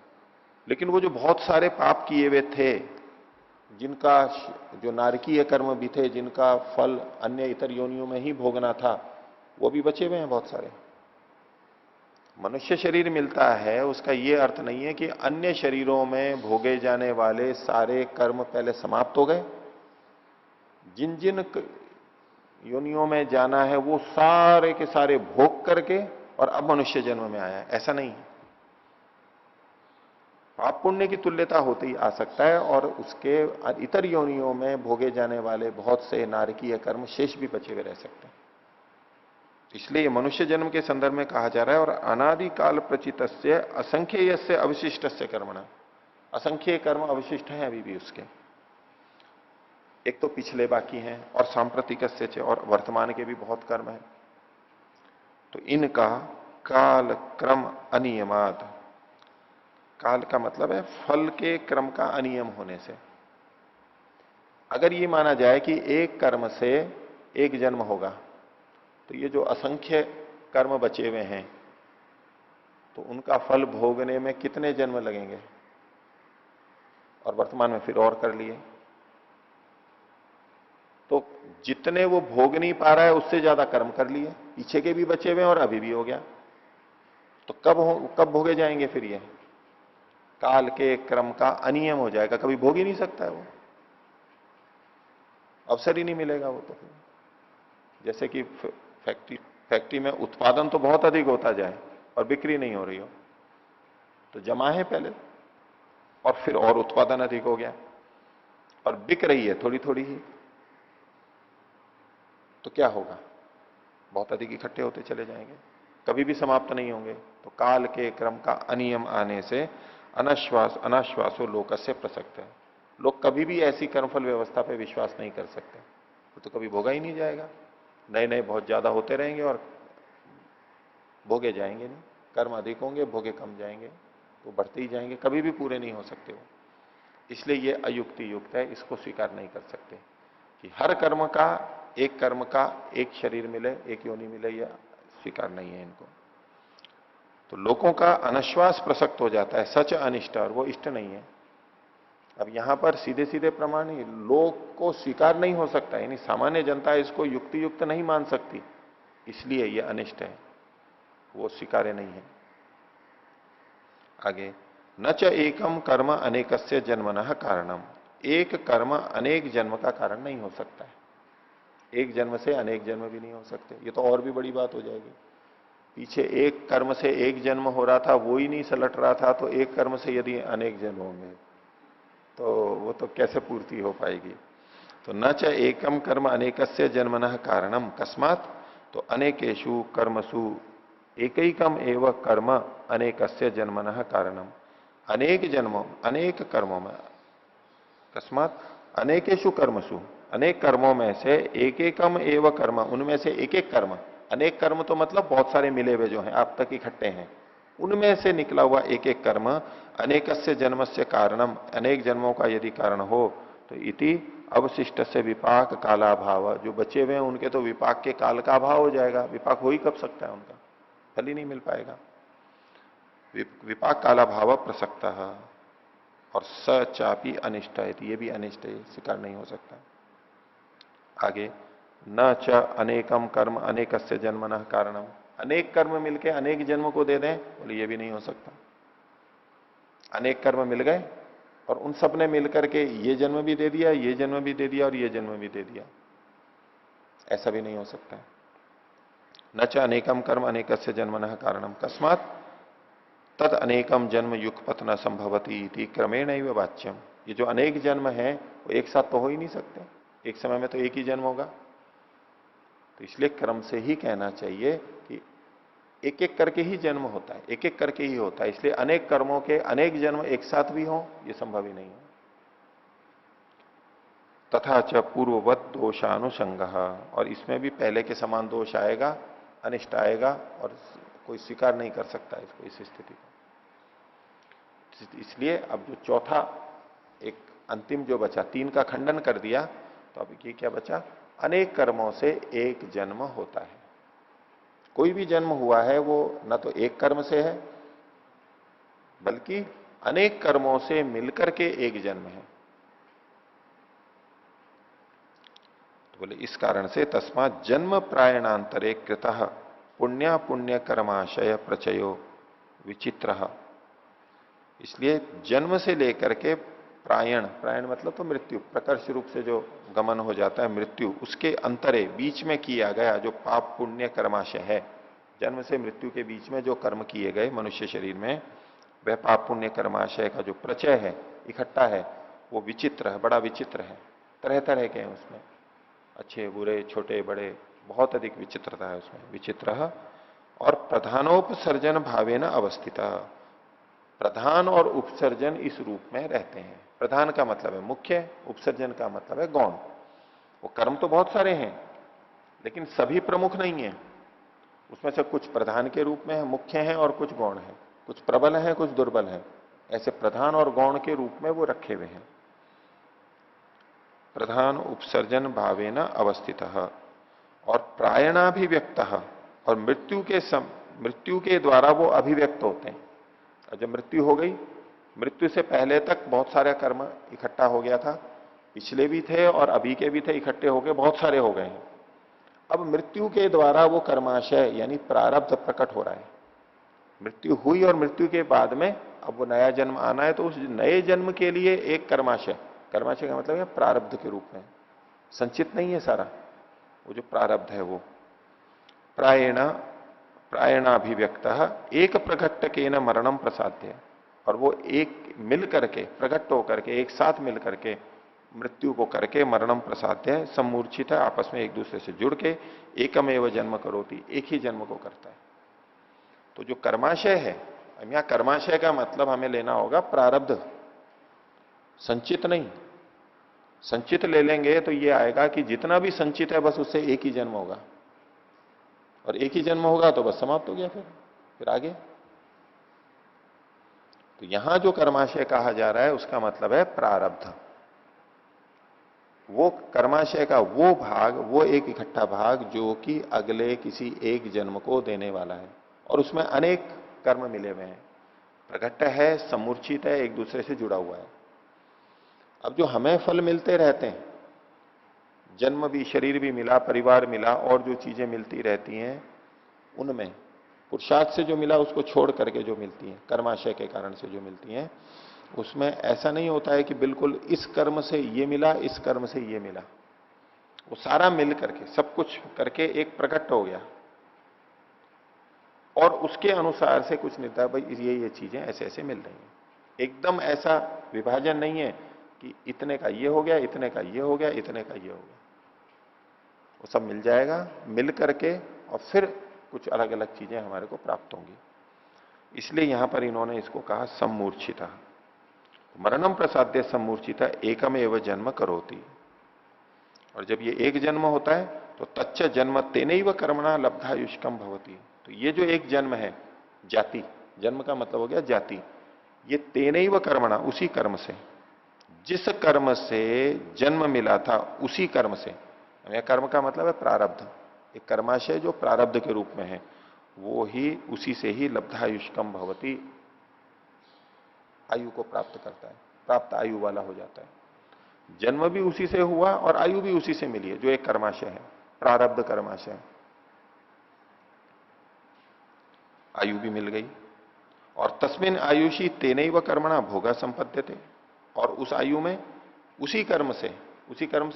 लेकिन वो जो बहुत सारे पाप किए हुए थे, जिनका जो नारकीय कर्म भी थे, जिनका फल अन्य इतर योनियों में ही भोगना था, वो भी बचे हुए हैं बहुत सारे। मनुष्य शरीर मिलता है उसका यह अर्थ नहीं है कि अन्य शरीरों में भोगे जाने वाले सारे कर्म पहले समाप्त हो गए। जिन जिन योनियों में जाना है वो सारे के सारे भोग करके और अब मनुष्य जन्म में आया है, ऐसा नहीं है। पाप पुण्य की तुल्यता होते ही आ सकता है और उसके इतर योनियों में भोगे जाने वाले बहुत से नारकीय कर्म शेष भी बचे हुए रह सकते हैं। इसलिए मनुष्य जन्म के संदर्भ में कहा जा रहा है और अनादिकाल प्रचितस्य असंख्येयस्य अवशिष्टस्य कर्मणा, असंख्य कर्म अवशिष्ट हैं अभी भी उसके, एक तो पिछले बाकी हैं और सांप्रतिकस्य च, और वर्तमान के भी बहुत कर्म हैं। तो इनका काल क्रम अनियमात, काल का मतलब है फल के क्रम का अनियम होने से, अगर ये माना जाए कि एक कर्म से एक जन्म होगा, तो ये जो असंख्य कर्म बचे हुए हैं, तो उनका फल भोगने में कितने जन्म लगेंगे? और वर्तमान में फिर और कर लिए, तो जितने वो भोग नहीं पा रहा है उससे ज्यादा कर्म कर लिए, पीछे के भी बचे हुए हैं और अभी भी हो गया। तो कब भोगे जाएंगे फिर ये? काल के क्रम का अनियम हो जाएगा, कभी भोग ही नहीं सकता है वो, अवसर ही नहीं मिलेगा वो। तो फिर जैसे कि फैक्ट्री में उत्पादन तो बहुत अधिक होता जाए और बिक्री नहीं हो रही हो, तो जमा है पहले और फिर और उत्पादन अधिक हो गया और बिक रही है थोड़ी थोड़ी ही, तो क्या होगा? बहुत अधिक इकट्ठे होते चले जाएंगे, कभी भी समाप्त नहीं होंगे। तो काल के क्रम का अनियम आने से अनाश्वासो लोकस्य प्रसक्त है, लोग कभी भी ऐसी कर्मफल व्यवस्था पे विश्वास नहीं कर सकते, वो तो कभी भोगा ही नहीं जाएगा। नए नए बहुत ज्यादा होते रहेंगे और भोगे जाएंगे नहीं, कर्म अधिक होंगे, भोगे कम जाएंगे, तो बढ़ते ही जाएंगे, कभी भी पूरे नहीं हो सकते वो। इसलिए ये अयुक्ति युक्त है, इसको स्वीकार नहीं कर सकते कि हर कर्म का एक शरीर मिले, एक योनि मिले, यह स्वीकार नहीं है इनको। तो लोगों का अनश्वास प्रसक्त हो जाता है, सच अनिष्ट, और वो इष्ट नहीं है। अब यहां पर सीधे सीधे प्रमाण ही लोग को स्वीकार नहीं हो सकता, यानी सामान्य जनता इसको युक्ति युक्त नहीं मान सकती, इसलिए ये अनिष्ट है, वो स्वीकार्य नहीं है। आगे, न च एकम कर्म अनेकस्य जन्मनः कारणम, एक कर्म अनेक जन्म का कारण नहीं हो सकता है, एक जन्म से अनेक जन्म भी नहीं हो सकते, ये तो और भी बड़ी बात हो जाएगी। पीछे एक कर्म से एक जन्म हो रहा था, वो ही नहीं सलट रहा था, तो एक कर्म से यदि अनेक जन्म होंगे तो वो तो कैसे पूर्ति हो पाएगी? तो न च एकम कर्म अनेकस्य जन्मनः कारणम कस्मात, तो अनेकेशु कर्मसु एकैकम एव कर्म अनेकस्य जन्मनः कारणम, अनेक जन्मों अनेक कर्मों में, कस्मात अनेकेशु कर्मसु, अनेक कर्मों में से एक एकम एव कर्म, उनमें से एक एक कर्म, अनेक कर्म तो मतलब बहुत सारे मिले हुए जो हैं आप तक इकट्ठे हैं, उनमें से निकला हुआ एक एक कर्म अनेकस्य जन्मस्य कारणम, अनेक जन्मों का यदि कारण हो, तो इति अवशिष्ट से विपाक कालाभाव, जो बचे हुए हैं उनके तो विपाक के काल का अभाव हो जाएगा, विपाक हो ही कब सकता है, उनका फल ही नहीं मिल पाएगा। विपाक कालाभाव प्रसक्त, और स चापी अनिष्ट है, ये भी अनिष्ट है, स्वीकार नहीं हो सकता। आगे, न च अनेकम कर्म अनेकस्य जन्मनः कारणम, अनेक कर्म मिलके अनेक जन्म को दे दें, बोले ये भी नहीं हो सकता। अनेक कर्म मिल गए और उन सब ने मिलकर के ये जन्म भी दे दिया, ये जन्म भी दे दिया और ये जन्म भी दे दिया, ऐसा भी नहीं हो सकता। न च अनेकम कर्म अनेकस्य जन्मनः कारणम कस्मात तद अनेकम जन्म युगपत न संभवती इति क्रमेण एव वाच्यम, ये जो अनेक जन्म है वो एक साथ तो हो ही नहीं सकते, एक समय में तो एक ही जन्म होगा, तो इसलिए क्रम से ही कहना चाहिए कि एक एक करके ही जन्म होता है, एक एक करके ही होता है, इसलिए अनेक कर्मों के अनेक जन्म एक साथ भी हो ये संभव ही नहीं है। तथा च पूर्ववत दोषानुसंग, और इसमें भी पहले के समान दोष आएगा, अनिष्ट आएगा, और कोई स्वीकार नहीं कर सकता इसको, इस स्थिति को। इसलिए अब जो चौथा एक अंतिम जो बचा, तीन का खंडन कर दिया, तो अब ये क्या बचा? अनेक कर्मों से एक जन्म होता है, कोई भी जन्म हुआ है वो न तो एक कर्म से है बल्कि अनेक कर्मों से मिलकर के एक जन्म है। तो बोले इस कारण से तस्मात् जन्म प्रायणांतरे कृतः पुण्य पुण्य कर्माशय प्रचयो विचित्र, इसलिए जन्म से लेकर के प्रायण, प्रायण मतलब तो मृत्यु, प्रकर्ष रूप से जो गमन हो जाता है मृत्यु, उसके अंतरे बीच में किया गया जो पाप पुण्य कर्माशय है, जन्म से मृत्यु के बीच में जो कर्म किए गए मनुष्य शरीर में, वह पाप पुण्य कर्माशय का जो प्रचय है, इकट्ठा है, वो विचित्र है, बड़ा विचित्र है, तरह तरह के हैं उसमें, अच्छे बुरे छोटे बड़े, बहुत अधिक विचित्रता है उसमें, विचित्र। और प्रधानोपसर्जन भावे न अवस्थित, प्रधान और उपसर्जन इस रूप में रहते हैं। प्रधान का मतलब है मुख्य, उपसर्जन का मतलब है गौण। वो कर्म तो बहुत सारे हैं लेकिन सभी प्रमुख नहीं है, उसमें से कुछ प्रधान के रूप में है, मुख्य हैं, और कुछ गौण है, कुछ प्रबल है कुछ दुर्बल है, ऐसे प्रधान और गौण के रूप में वो रखे हुए हैं। प्रधान उपसर्जन भावेन अवस्थितः और प्रायणाभिव्यक्त और मृत्यु के द्वारा वो अभिव्यक्त होते हैं। और जब मृत्यु हो गई, मृत्यु से पहले तक बहुत सारा कर्म इकट्ठा हो गया था, पिछले भी थे और अभी के भी थे, इकट्ठे हो गए, बहुत सारे हो गए हैं। अब मृत्यु के द्वारा वो कर्माशय यानी प्रारब्ध प्रकट हो रहा है। मृत्यु हुई और मृत्यु के बाद में अब वो नया जन्म आना है, तो उस नए जन्म के लिए एक कर्माशय, कर्माशय का मतलब है प्रारब्ध के रूप में, संचित नहीं है सारा, वो जो प्रारब्ध है वो प्रायणाभिव्यक्त एक प्रकट्य न मरणम प्रसाद्य, और वो एक मिल करके, प्रकट होकर के, एक साथ मिल करके मृत्यु को करके मरणम प्रसाद्य सम्मूर्छित है, आपस में एक दूसरे से जुड़ के एकमेव जन्म करोति, एक ही जन्म को करता है। तो जो कर्माशय है, यहां कर्माशय का मतलब हमें लेना होगा प्रारब्ध, संचित नहीं। संचित ले लेंगे तो ये आएगा कि जितना भी संचित है बस उससे एक ही जन्म होगा, और एक ही जन्म होगा तो बस समाप्त हो गया, फिर आगे। तो यहां जो कर्माशय कहा जा रहा है उसका मतलब है प्रारब्ध। वो कर्माशय का वो भाग, वो एक इकट्ठा भाग जो कि अगले किसी एक जन्म को देने वाला है, और उसमें अनेक कर्म मिले हुए हैं, प्रकट है, समूर्छित है, एक दूसरे से जुड़ा हुआ है। अब जो हमें फल मिलते रहते हैं, जन्म भी, शरीर भी मिला, परिवार मिला, और जो चीजें मिलती रहती हैं, उनमें पुरुषार्थ से जो मिला उसको छोड़ करके जो मिलती हैं, कर्माशय के कारण से जो मिलती हैं, उसमें ऐसा नहीं होता है कि बिल्कुल इस कर्म से ये मिला, इस कर्म से ये मिला। वो सारा मिल करके, सब कुछ करके एक प्रकट हो गया, और उसके अनुसार से कुछ निर्धार, भाई ये चीजें ऐसे ऐसे मिल रही हैं। एकदम ऐसा विभाजन नहीं है कि इतने का ये हो गया, इतने का ये हो गया, इतने का ये हो गया। वो सब मिल जाएगा, मिल करके और फिर कुछ अलग अलग चीजें हमारे को प्राप्त होंगी। इसलिए यहां पर इन्होंने इसको कहा सम्मूर्छिता। मरणम प्रसाद्य सम्मूर्छिता एकमेव जन्म करोति। और जब ये एक जन्म होता है तो तच्च जन्म तेनैव कर्मणा लब्धायुष्कम भवति। तो ये जो एक जन्म है, जाति, जन्म का मतलब हो गया जाति, ये तेनैव कर्मणा, उसी कर्म से, जिस कर्म से जन्म मिला था उसी कर्म से, कर्म का मतलब है प्रारब्ध, एक कर्माशय जो प्रारब्ध के रूप में है, वो ही उसी से ही लब्धायुष्कम भवति, आयु को प्राप्त करता है, प्राप्त आयु वाला हो जाता है। जन्म भी उसी से हुआ और आयु भी उसी से मिली है, जो एक कर्माशय है, प्रारब्ध कर्माशय, आयु भी मिल गई। और तस्मिन आयुषी तेनैव कर्मणा भोगा संपद्यते, और उस आयु में उसी कर्म से,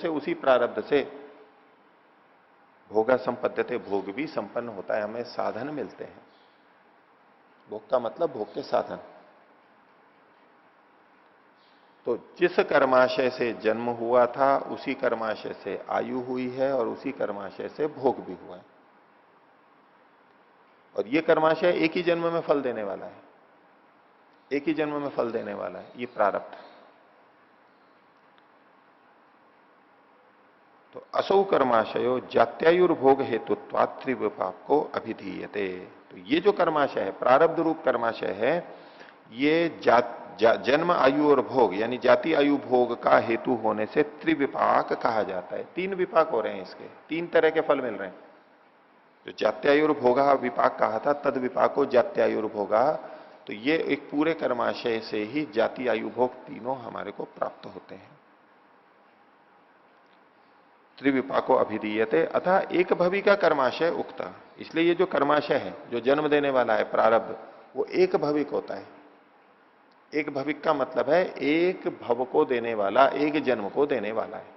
उसी प्रारब्ध से भोगा संपद्यते, भोग भी संपन्न होता है, हमें साधन मिलते हैं। भोग का मतलब भोग के साधन। तो जिस कर्माशय से जन्म हुआ था उसी कर्माशय से आयु हुई है, और उसी कर्माशय से भोग भी हुआ है। और ये कर्माशय एक ही जन्म में फल देने वाला है, एक ही जन्म में फल देने वाला है, ये प्रारब्ध। तो असौ कर्माशयो जात्यायुर्भोग हेतुत्वात् त्रिविपाक को अभिधीयते। तो ये जो कर्माशय है, प्रारब्ध रूप कर्माशय है, ये जन्म आयु और भोग यानी जाति आयु भोग का हेतु होने से त्रिविपाक कहा जाता है। तीन विपाक हो रहे हैं इसके, तीन तरह के फल मिल रहे हैं। जो जात्यायुर्भोगा विपाक कहा था, तद विपाको जात्यायुर्भोगा, तो ये एक पूरे कर्माशय से ही जाति आयु भोग तीनों हमारे को प्राप्त होते हैं। त्रिविपाको अभिधीयते अतः एक भवी का कर्माशय उक्ता। इसलिए ये जो कर्माशय है, जो जन्म देने वाला है प्रारब्ध, वो एक भविक होता है। एक भविक का मतलब है एक भव को देने वाला, एक जन्म को देने वाला है।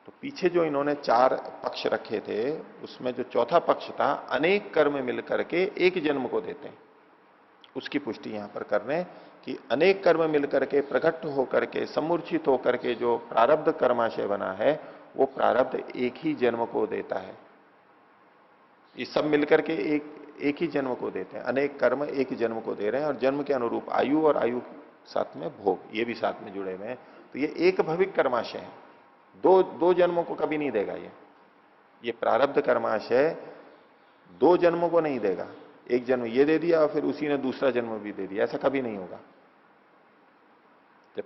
तो पीछे जो इन्होंने चार पक्ष रखे थे, उसमें जो चौथा पक्ष था, अनेक कर्म मिलकर के एक जन्म को देते हैं, उसकी पुष्टि यहां पर करने कि अनेक कर्म मिलकर के, प्रकट होकर के, समूर्छित होकर के जो प्रारब्ध कर्माशय बना है, वो प्रारब्ध एक ही जन्म को देता है। ये सब मिलकर के एक ही जन्म को देते हैं, अनेक कर्म एक ही जन्म को दे रहे हैं, और जन्म के अनुरूप आयु, और आयु साथ में भोग, ये भी साथ में जुड़े हुए हैं। तो ये एक भविक कर्माशय है, दो जन्मों को कभी नहीं देगा। ये प्रारब्ध कर्माशय दो जन्मों को नहीं देगा, एक जन्म ये दे दिया और फिर उसी ने दूसरा जन्म भी दे दिया, ऐसा कभी नहीं होगा। जब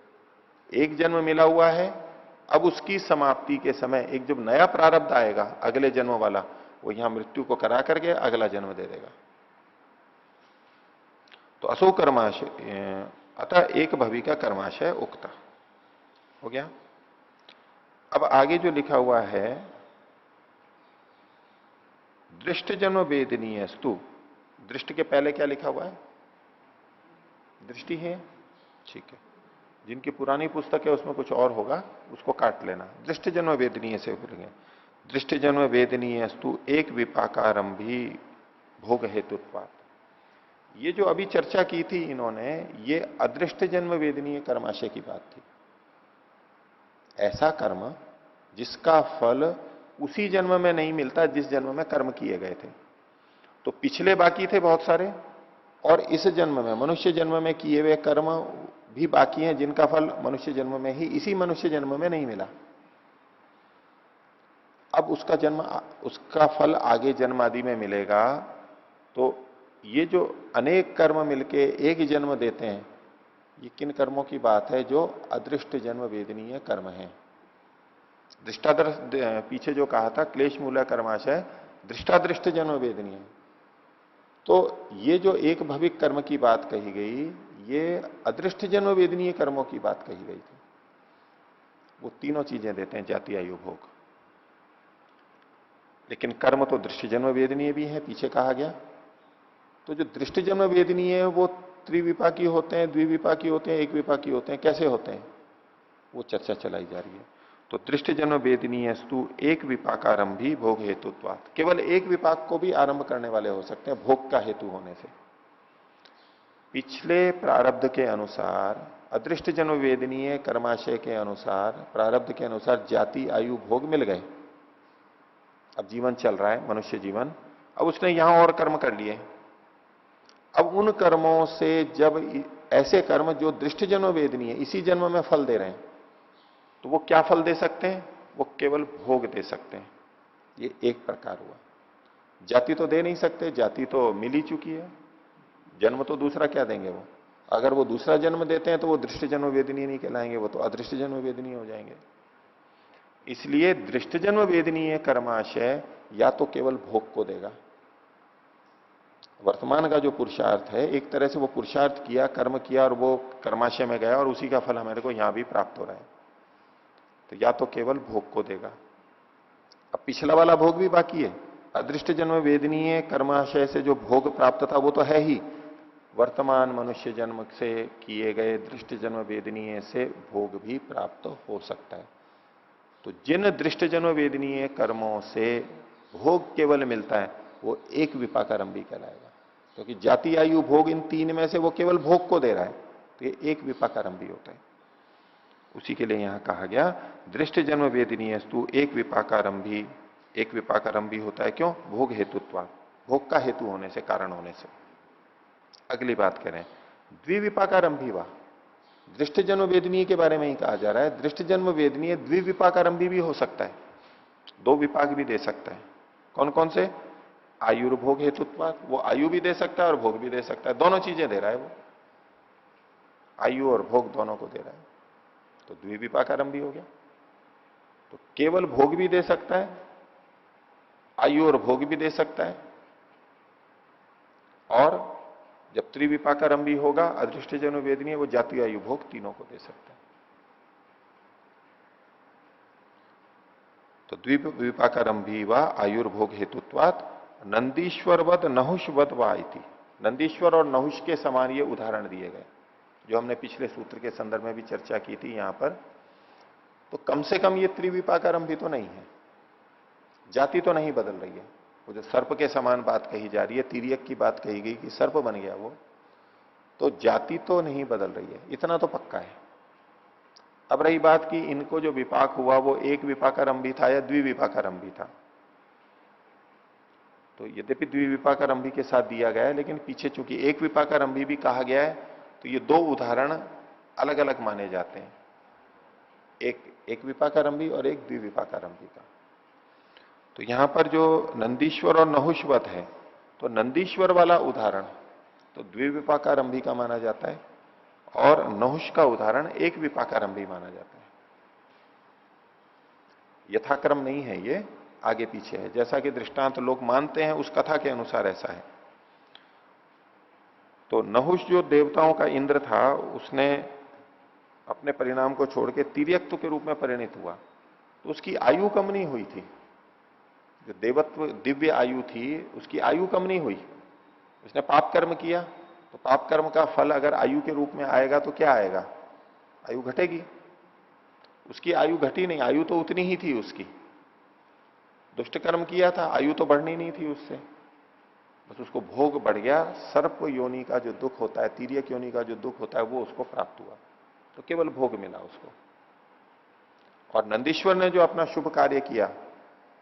एक जन्म मिला हुआ है, अब उसकी समाप्ति के समय एक जब नया प्रारब्ध आएगा अगले जन्म वाला, वो यहां मृत्यु को करा करके अगला जन्म दे देगा। तो असो कर्माशय अतः एक भविका कर्माशय उक्ता हो गया। अब आगे जो लिखा हुआ है, दृष्ट जन्म वेदनीय स्तु, दृष्ट के पहले क्या लिखा हुआ है? दृष्टि है, ठीक है। जिनकी पुरानी पुस्तक है उसमें कुछ और होगा, उसको काट लेना। दृष्ट जन्म वेदनीय से बोलेंगे, दृष्ट जन्म वेदनीय स्तु एक विपाकारंभी भोग हेतुत्वात्। ये जो अभी चर्चा की थी इन्होंने, ये अदृष्ट जन्म वेदनीय कर्माशय की बात थी। ऐसा कर्म जिसका फल उसी जन्म में नहीं मिलता जिस जन्म में कर्म किए गए थे। तो पिछले बाकी थे बहुत सारे, और इस जन्म में मनुष्य जन्म में किए हुए कर्म भी बाकी हैं जिनका फल मनुष्य जन्म में ही, इसी मनुष्य जन्म में नहीं मिला। अब उसका फल आगे जन्म आदि में मिलेगा। तो ये जो अनेक कर्म मिलके एक जन्म देते हैं, ये किन कर्मों की बात है? जो अदृष्ट जन्म वेदनीय कर्म है। दृष्टादृष्ट, पीछे जो कहा था क्लेश मूल कर्माशय दृष्टादृष्ट जन्म वेदनीय, तो ये जो एक भविक कर्म की बात कही गई, ये अदृष्ट जन्म वेदनीय कर्मों की बात कही गई थी। वो तीनों चीजें देते हैं, जाति आयु भोग। लेकिन कर्म तो दृष्ट जन्म वेदनीय भी है, पीछे कहा गया। तो जो दृष्ट जन्म वेदनीय है वो त्रिविपाकी होते हैं, द्विविपाकी होते हैं, एक विपाकी होते हैं। कैसे होते हैं वो चर्चा चलाई जा रही है। तो दृष्ट जन्म वेदनीय स्तु एक विपाकारंभ भी भोग हेतुत्वात्, केवल एक विपाक को भी आरंभ करने वाले हो सकते हैं भोग का हेतु होने से। पिछले प्रारब्ध के अनुसार, अदृष्ट जन्म वेदनीय कर्माशय के अनुसार, प्रारब्ध के अनुसार जाति आयु भोग मिल गए। अब जीवन चल रहा है मनुष्य जीवन, अब उसने यहां और कर्म कर लिए। अब उन कर्मों से जब ऐसे कर्म जो दृष्ट जन्म वेदनीय इसी जन्म में फल दे रहे हैं, तो वो क्या फल दे सकते हैं? वो केवल भोग दे सकते हैं। ये एक प्रकार हुआ। जाति तो दे नहीं सकते, जाति तो मिल ही चुकी है। जन्म तो दूसरा क्या देंगे वो? अगर वो दूसरा जन्म देते हैं तो वो दृष्ट जन्म वेदनीय नहीं कहलाएंगे, वो तो अदृष्ट जन्म वेदनीय हो जाएंगे। इसलिए दृष्ट जन्म वेदनीय कर्माशय या तो केवल भोग को देगा। वर्तमान का जो पुरुषार्थ है, एक तरह से वो पुरुषार्थ किया, कर्म किया और वो कर्माशय में गया और उसी का फल हमारे को यहां भी प्राप्त हो रहा है। तो या तो केवल भोग को देगा। अब पिछला वाला भोग भी बाकी है। अदृष्ट जन्म वेदनीय कर्माशय से जो भोग प्राप्त था वो तो है ही, वर्तमान मनुष्य जन्म से किए गए दृष्ट जन्म वेदनीय से भोग भी प्राप्त हो सकता है। तो जिन दृष्ट जन्म वेदनीय कर्मों से भोग केवल मिलता है वो एक विपाकारंभी कहलाएगा, क्योंकि जाति आयु भोग इन तीन में से वो केवल भोग को दे रहा है, तो ये एक विपाकारंभी होता है। उसी के लिए यहां कहा गया दृष्ट जन्म वेदनीय स्तु एक विपाकारंभी। एक विपाकारंभी होता है क्यों? भोग हेतुत्वा, भोग का हेतु होने से, कारण होने से। अगली बात करें, द्विविपाकारंभी वा, दृष्ट जन्म वेदनीय के बारे में ही कहा जा रहा है। दृष्ट जन्म वेदनीय द्विविपाकारंभी भी हो सकता है, दो विपाक भी दे सकता है। कौन कौन से? आयुर्भोग हेतुत्वा, वो आयु भी दे सकता है और भोग भी दे सकता है, दोनों चीजें दे रहा है वो, आयु और भोग दोनों को दे रहा है। तो द्विविपाकारंभी हो गया। तो केवल भोग भी दे सकता है, आयु और भोग भी दे सकता है, और जब त्रिविपाकारंभी होगा अदृष्ट जन्म वेदनीय, वो जाति आयु भोग तीनों को दे सकता है। तो द्विविपाकारंभी व आयुर्भोग हेतुत्वात् नंदीश्वरवद नहुषवद वा इति, नंदीश्वर और नहुष के समान ये उदाहरण दिए गए, जो हमने पिछले सूत्र के संदर्भ में भी चर्चा की थी यहां पर। तो कम से कम ये त्रिविपाकारंभी तो नहीं है, जाति तो नहीं बदल रही है। वो जो सर्प के समान बात कही जा रही है, तिर्यक की बात कही गई कि सर्प बन गया वो, तो जाति तो नहीं बदल रही है, इतना तो पक्का है। अब रही बात कि इनको जो विपाक हुआ वो एक विपाकारंभी था या द्विविपाकारंभी था। तो यद्यपि द्विविपाकारंभी के साथ दिया गया है, लेकिन पीछे चूंकि एक विपाकारंभी भी कहा गया है, तो ये दो उदाहरण अलग अलग माने जाते हैं, एक विपाकारंभी और एक द्विविपाकारंभी का। तो यहां पर जो नंदीश्वर और नहुषवत है, तो नंदीश्वर वाला उदाहरण तो द्विविपाकारंभी का माना जाता है, और नहुष का उदाहरण एक विपाकारंभी माना जाता है। यथाक्रम नहीं है, ये आगे पीछे है, जैसा कि दृष्टांत लोग मानते हैं उस कथा के अनुसार ऐसा है। तो नहुष जो देवताओं का इंद्र था, उसने अपने परिणाम को छोड़ के तिर्यक्तु के रूप में परिणित हुआ, तो उसकी आयु कम नहीं हुई थी। जो देवत्व दिव्य आयु थी, उसकी आयु कम नहीं हुई। उसने पाप कर्म किया, तो पाप कर्म का फल अगर आयु के रूप में आएगा तो क्या आएगा? आयु घटेगी। उसकी आयु घटी नहीं, आयु तो उतनी ही थी उसकी। दुष्ट कर्म किया था, आयु तो बढ़नी नहीं थी उससे, बस उसको भोग बढ़ गया। सर्प योनि का जो दुख होता है, तिर्यक योनि का जो दुख होता है, वो उसको प्राप्त हुआ, तो केवल भोग मिला उसको। और नंदीश्वर ने जो अपना शुभ कार्य किया,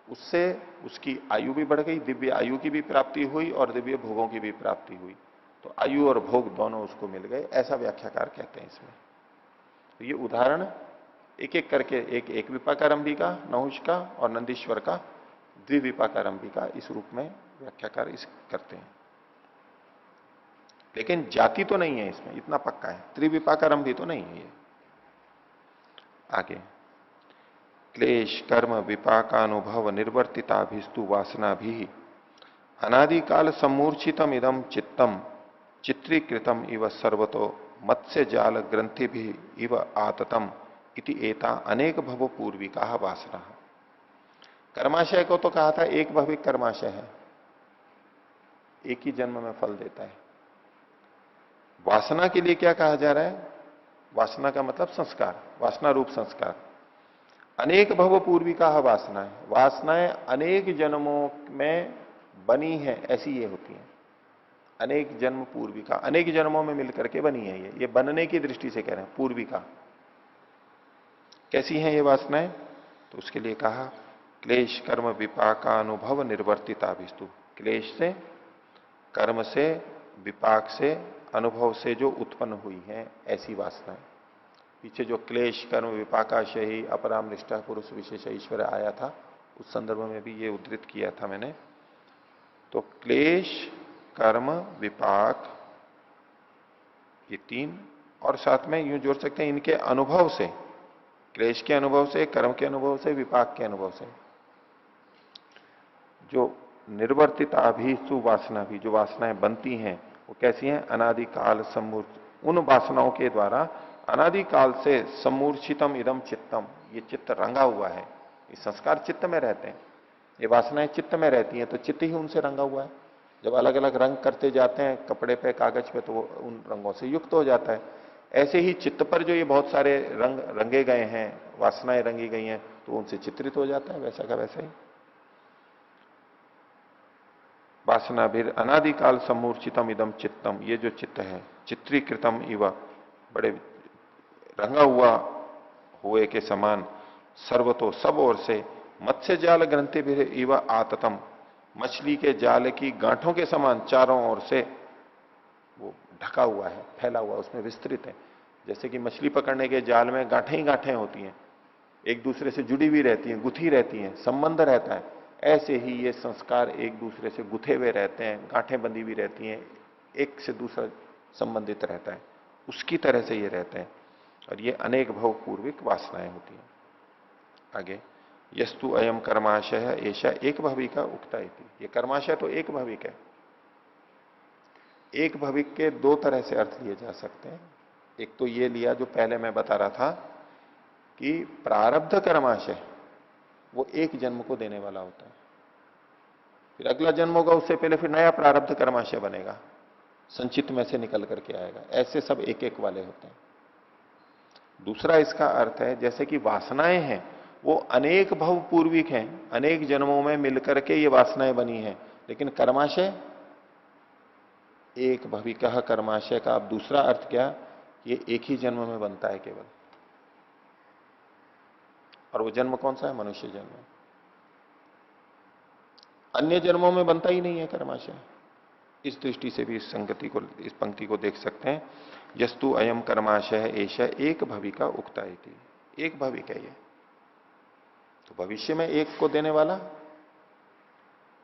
उससे उसकी आयु भी बढ़ गई, दिव्य आयु की भी प्राप्ति हुई और दिव्य भोगों की भी प्राप्ति हुई। तो आयु और भोग दोनों उसको मिल गए, ऐसा व्याख्याकार कहते हैं इसमें। तो ये उदाहरण एक एक करके, एक एक विपाकारंभी का, नहुष का और नंदीश्वर का द्विविपाकारंभी का, इस रूप में व्याख्याकार इस करते हैं। लेकिन जाति तो नहीं है इसमें, इतना पक्का है, त्रिविपाकारंभी तो नहीं है ये। आगे, क्लेश कर्म विपाकानुभव निर्वर्तिताभिस्तु वासना भी अनादिकाल सम्मूर्छितम इदम चित्तम चित्रीकृतम इव सर्वतो मत्स्य जाल ग्रंथि भी इव आततम इति एता अनेक भव पूर्विका वासना। कर्माशय को तो कहा था एक भविक कर्माशय है, एक ही जन्म में फल देता है। वासना के लिए क्या कहा जा रहा है? वासना का मतलब संस्कार, वासना रूप संस्कार। अनेक भव पूर्विका वासनाएं, वासनाएं अनेक जन्मों में बनी है, ऐसी ये होती हैं। अनेक जन्म पूर्विका, अनेक जन्मों में मिलकर के बनी है ये बनने की दृष्टि से कह रहे हैं पूर्विका। कैसी हैं ये वासनाएं? तो उसके लिए कहा क्लेश कर्म विपाका अनुभव निर्वर्तिताभिस्तु। क्लेश से, कर्म से, विपाक से, अनुभव से जो उत्पन्न हुई है ऐसी वासनाएं। पीछे जो क्लेश कर्म विपाकाशय ही अपराम निष्ठा पुरुष विशेष ऐश्वर्य आया था, उस संदर्भ में भी ये उद्धृत किया था मैंने। तो क्लेश कर्म विपाक, ये तीन, और साथ में यूं जोड़ सकते हैं इनके अनुभव से, क्लेश के अनुभव से, कर्म के अनुभव से, विपाक के अनुभव से, जो निर्वर्तित अभिसु वासना भी, जो वासनाएं बनती हैं वो कैसी हैं? अनादिकाल सम्मूर्त, उन वासनाओं के द्वारा अनादिकाल से सम्मूर्छितम इदम चित्तम, ये चित्त रंगा हुआ है। ये संस्कार चित्त में रहते हैं, ये वासनाएं चित्त में रहती हैं, तो चित्त ही उनसे रंगा हुआ है। जब अलग अलग रंग करते जाते हैं कपड़े पे, कागज पे, तो वो उन रंगों से युक्त हो जाता है। ऐसे ही चित्त पर जो ये बहुत सारे रंग रंगे गए हैं, वासनाएं रंगी गई हैं, तो उनसे चित्रित हो जाता है वैसा का वैसा ही। वासना भी अनादिकाल सम्मूर्छितम इदम चित्तम, ये जो चित्त है चित्रीकृतम इव, बड़े रंगा हुआ हुए के समान, सर्वतो सब ओर से, मत्स्य जाल ग्रंथि भी इव आततम, मछली के जाल की गांठों के समान चारों ओर से वो ढका हुआ है, फैला हुआ, उसमें विस्तृत है। जैसे कि मछली पकड़ने के जाल में गांठें ही गांठें होती हैं, एक दूसरे से जुड़ी हुई रहती हैं, गुथी रहती हैं, संबंध रहता है, ऐसे ही ये संस्कार एक दूसरे से गुथे हुए रहते हैं, गांठें बंधी हुई रहती हैं, एक से दूसरा संबंधित रहता है, उसकी तरह से ये रहते हैं। और ये अनेक भव पूर्विक वासनाएं होती हैं। आगे, यस्तु अयम कर्माशय ऐसा एक भविका उक्ता इति, ये कर्माशय तो एक भविक है। एक भविक के दो तरह से अर्थ लिए जा सकते हैं। एक तो ये लिया जो पहले मैं बता रहा था कि प्रारब्ध कर्माशय वो एक जन्म को देने वाला होता है, फिर अगला जन्म होगा, उससे पहले फिर नया प्रारब्ध कर्माशय बनेगा, संचित में से निकल करके आएगा। ऐसे सब एक एक वाले होते हैं। दूसरा इसका अर्थ है जैसे कि वासनाएं हैं वो अनेक भव पूर्विक हैं, अनेक जन्मों में मिलकर के ये वासनाएं बनी हैं, लेकिन कर्माशय एक भविका कर्माशय का अब दूसरा अर्थ क्या? ये एक ही जन्म में बनता है केवल। और वो जन्म कौन सा है? मनुष्य जन्म। अन्य जन्मों में बनता ही नहीं है कर्माशय। इस दृष्टि से भी इस संगति को, इस पंक्ति को देख सकते हैं। यस्तु अयम कर्माशय ऐसा एक भविका उक्ता इति, एक भविक है ये, तो भविष्य में एक को देने वाला।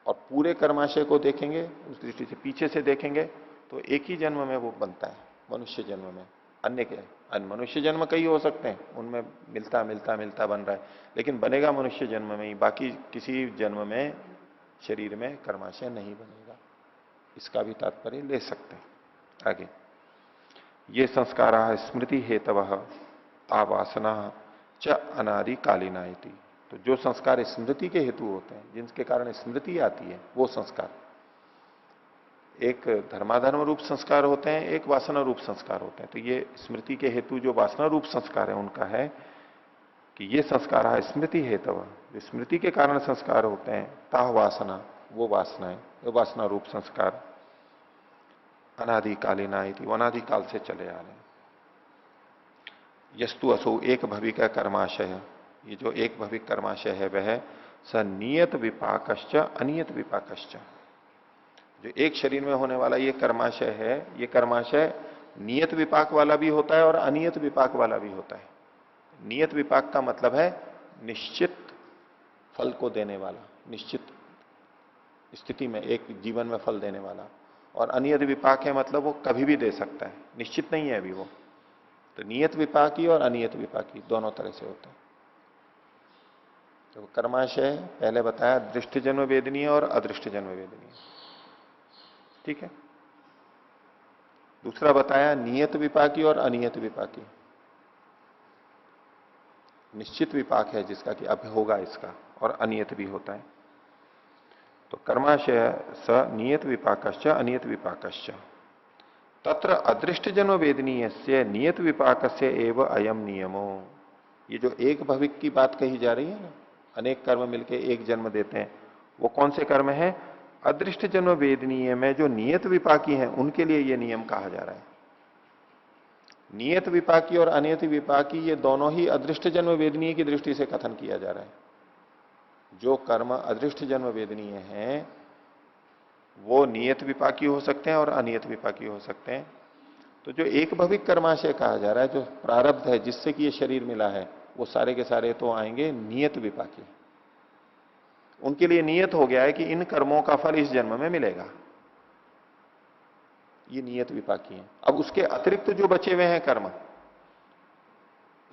और पूरे कर्माशय को देखेंगे उस दृष्टि से, पीछे से देखेंगे तो एक ही जन्म में वो बनता है, मनुष्य जन्म में। अन्य के अन्य मनुष्य जन्म कई हो सकते हैं, उनमें मिलता मिलता मिलता बन रहा है, लेकिन बनेगा मनुष्य जन्म में ही, बाकी किसी जन्म में शरीर में कर्माशय नहीं बनेगा। इसका भी तात्पर्य ले सकते हैं। आगे, ये संस्कार स्मृति हेतव आवासना च अनादि कालीना इति। तो जो संस्कार स्मृति के हेतु होते हैं, जिनके कारण स्मृति आती है, वो संस्कार एक धर्माधर्म रूप संस्कार होते हैं, एक वासना रूप संस्कार होते हैं। तो ये स्मृति के हेतु जो वासना रूप संस्कार है उनका है कि ये संस्कार स्मृति हेतव, जो स्मृति के कारण संस्कार होते हैं, ताह वासना, वो वासनाएं, वो वासना रूप संस्कार अनादिकालीना इति, वो अनादिकाल से चले आ रहे हैं। यस्तु असो एक भविक कर्माशय, ये जो एक भविक कर्माशय है वह स नियत विपाकश्च अनियत विपाकश्च, जो एक शरीर में होने वाला ये कर्माशय है, ये कर्माशय नियत विपाक वाला भी होता है और अनियत विपाक वाला भी होता है। नियत विपाक का मतलब है निश्चित फल को देने वाला, निश्चित स्थिति में एक जीवन में फल देने वाला, और अनियत विपाक है मतलब वो कभी भी दे सकता है, निश्चित नहीं है अभी वो। तो नियत विपाकी और अनियत विपाकी दोनों तरह से होता है। तो कर्माशय पहले बताया दृष्ट जन्म वेदनीय और अदृष्ट जन्म वेदनीय, ठीक है। दूसरा बताया नियत विपाकी और अनियत विपाकी, निश्चित विपाक है जिसका कि अब होगा इसका, और अनियत भी होता है। तो कर्माशय स नियत विपाकश्च अनियत विपाकश्च तत्र अदृष्ट जन्म वेदनीय से नियत विपाक से एवं अयम नियमो। ये जो एक भविक की बात कही जा रही है ना, अनेक कर्म मिलके एक जन्म देते हैं, वो कौन से कर्म है? अदृष्ट जन्म वेदनीय में जो नियत विपाकी हैं उनके लिए ये नियम कहा जा रहा है। नियत विपाकी और अनियत विपाकी ये दोनों ही अदृष्ट जन्म वेदनीय की दृष्टि से कथन किया जा रहा है। जो कर्म अदृष्ट जन्म वेदनीय हैं वो नियत विपाकी हो सकते हैं और अनियत विपाकी हो सकते हैं। तो जो एक भविक कर्माशय कहा जा रहा है, जो प्रारब्ध है जिससे कि ये शरीर मिला है, वो सारे के सारे तो आएंगे नियत विपाकी। उनके लिए नियत हो गया है कि इन कर्मों का फल इस जन्म में मिलेगा, ये नियत विपाकी है। अब उसके अतिरिक्त जो बचे हुए हैं कर्म,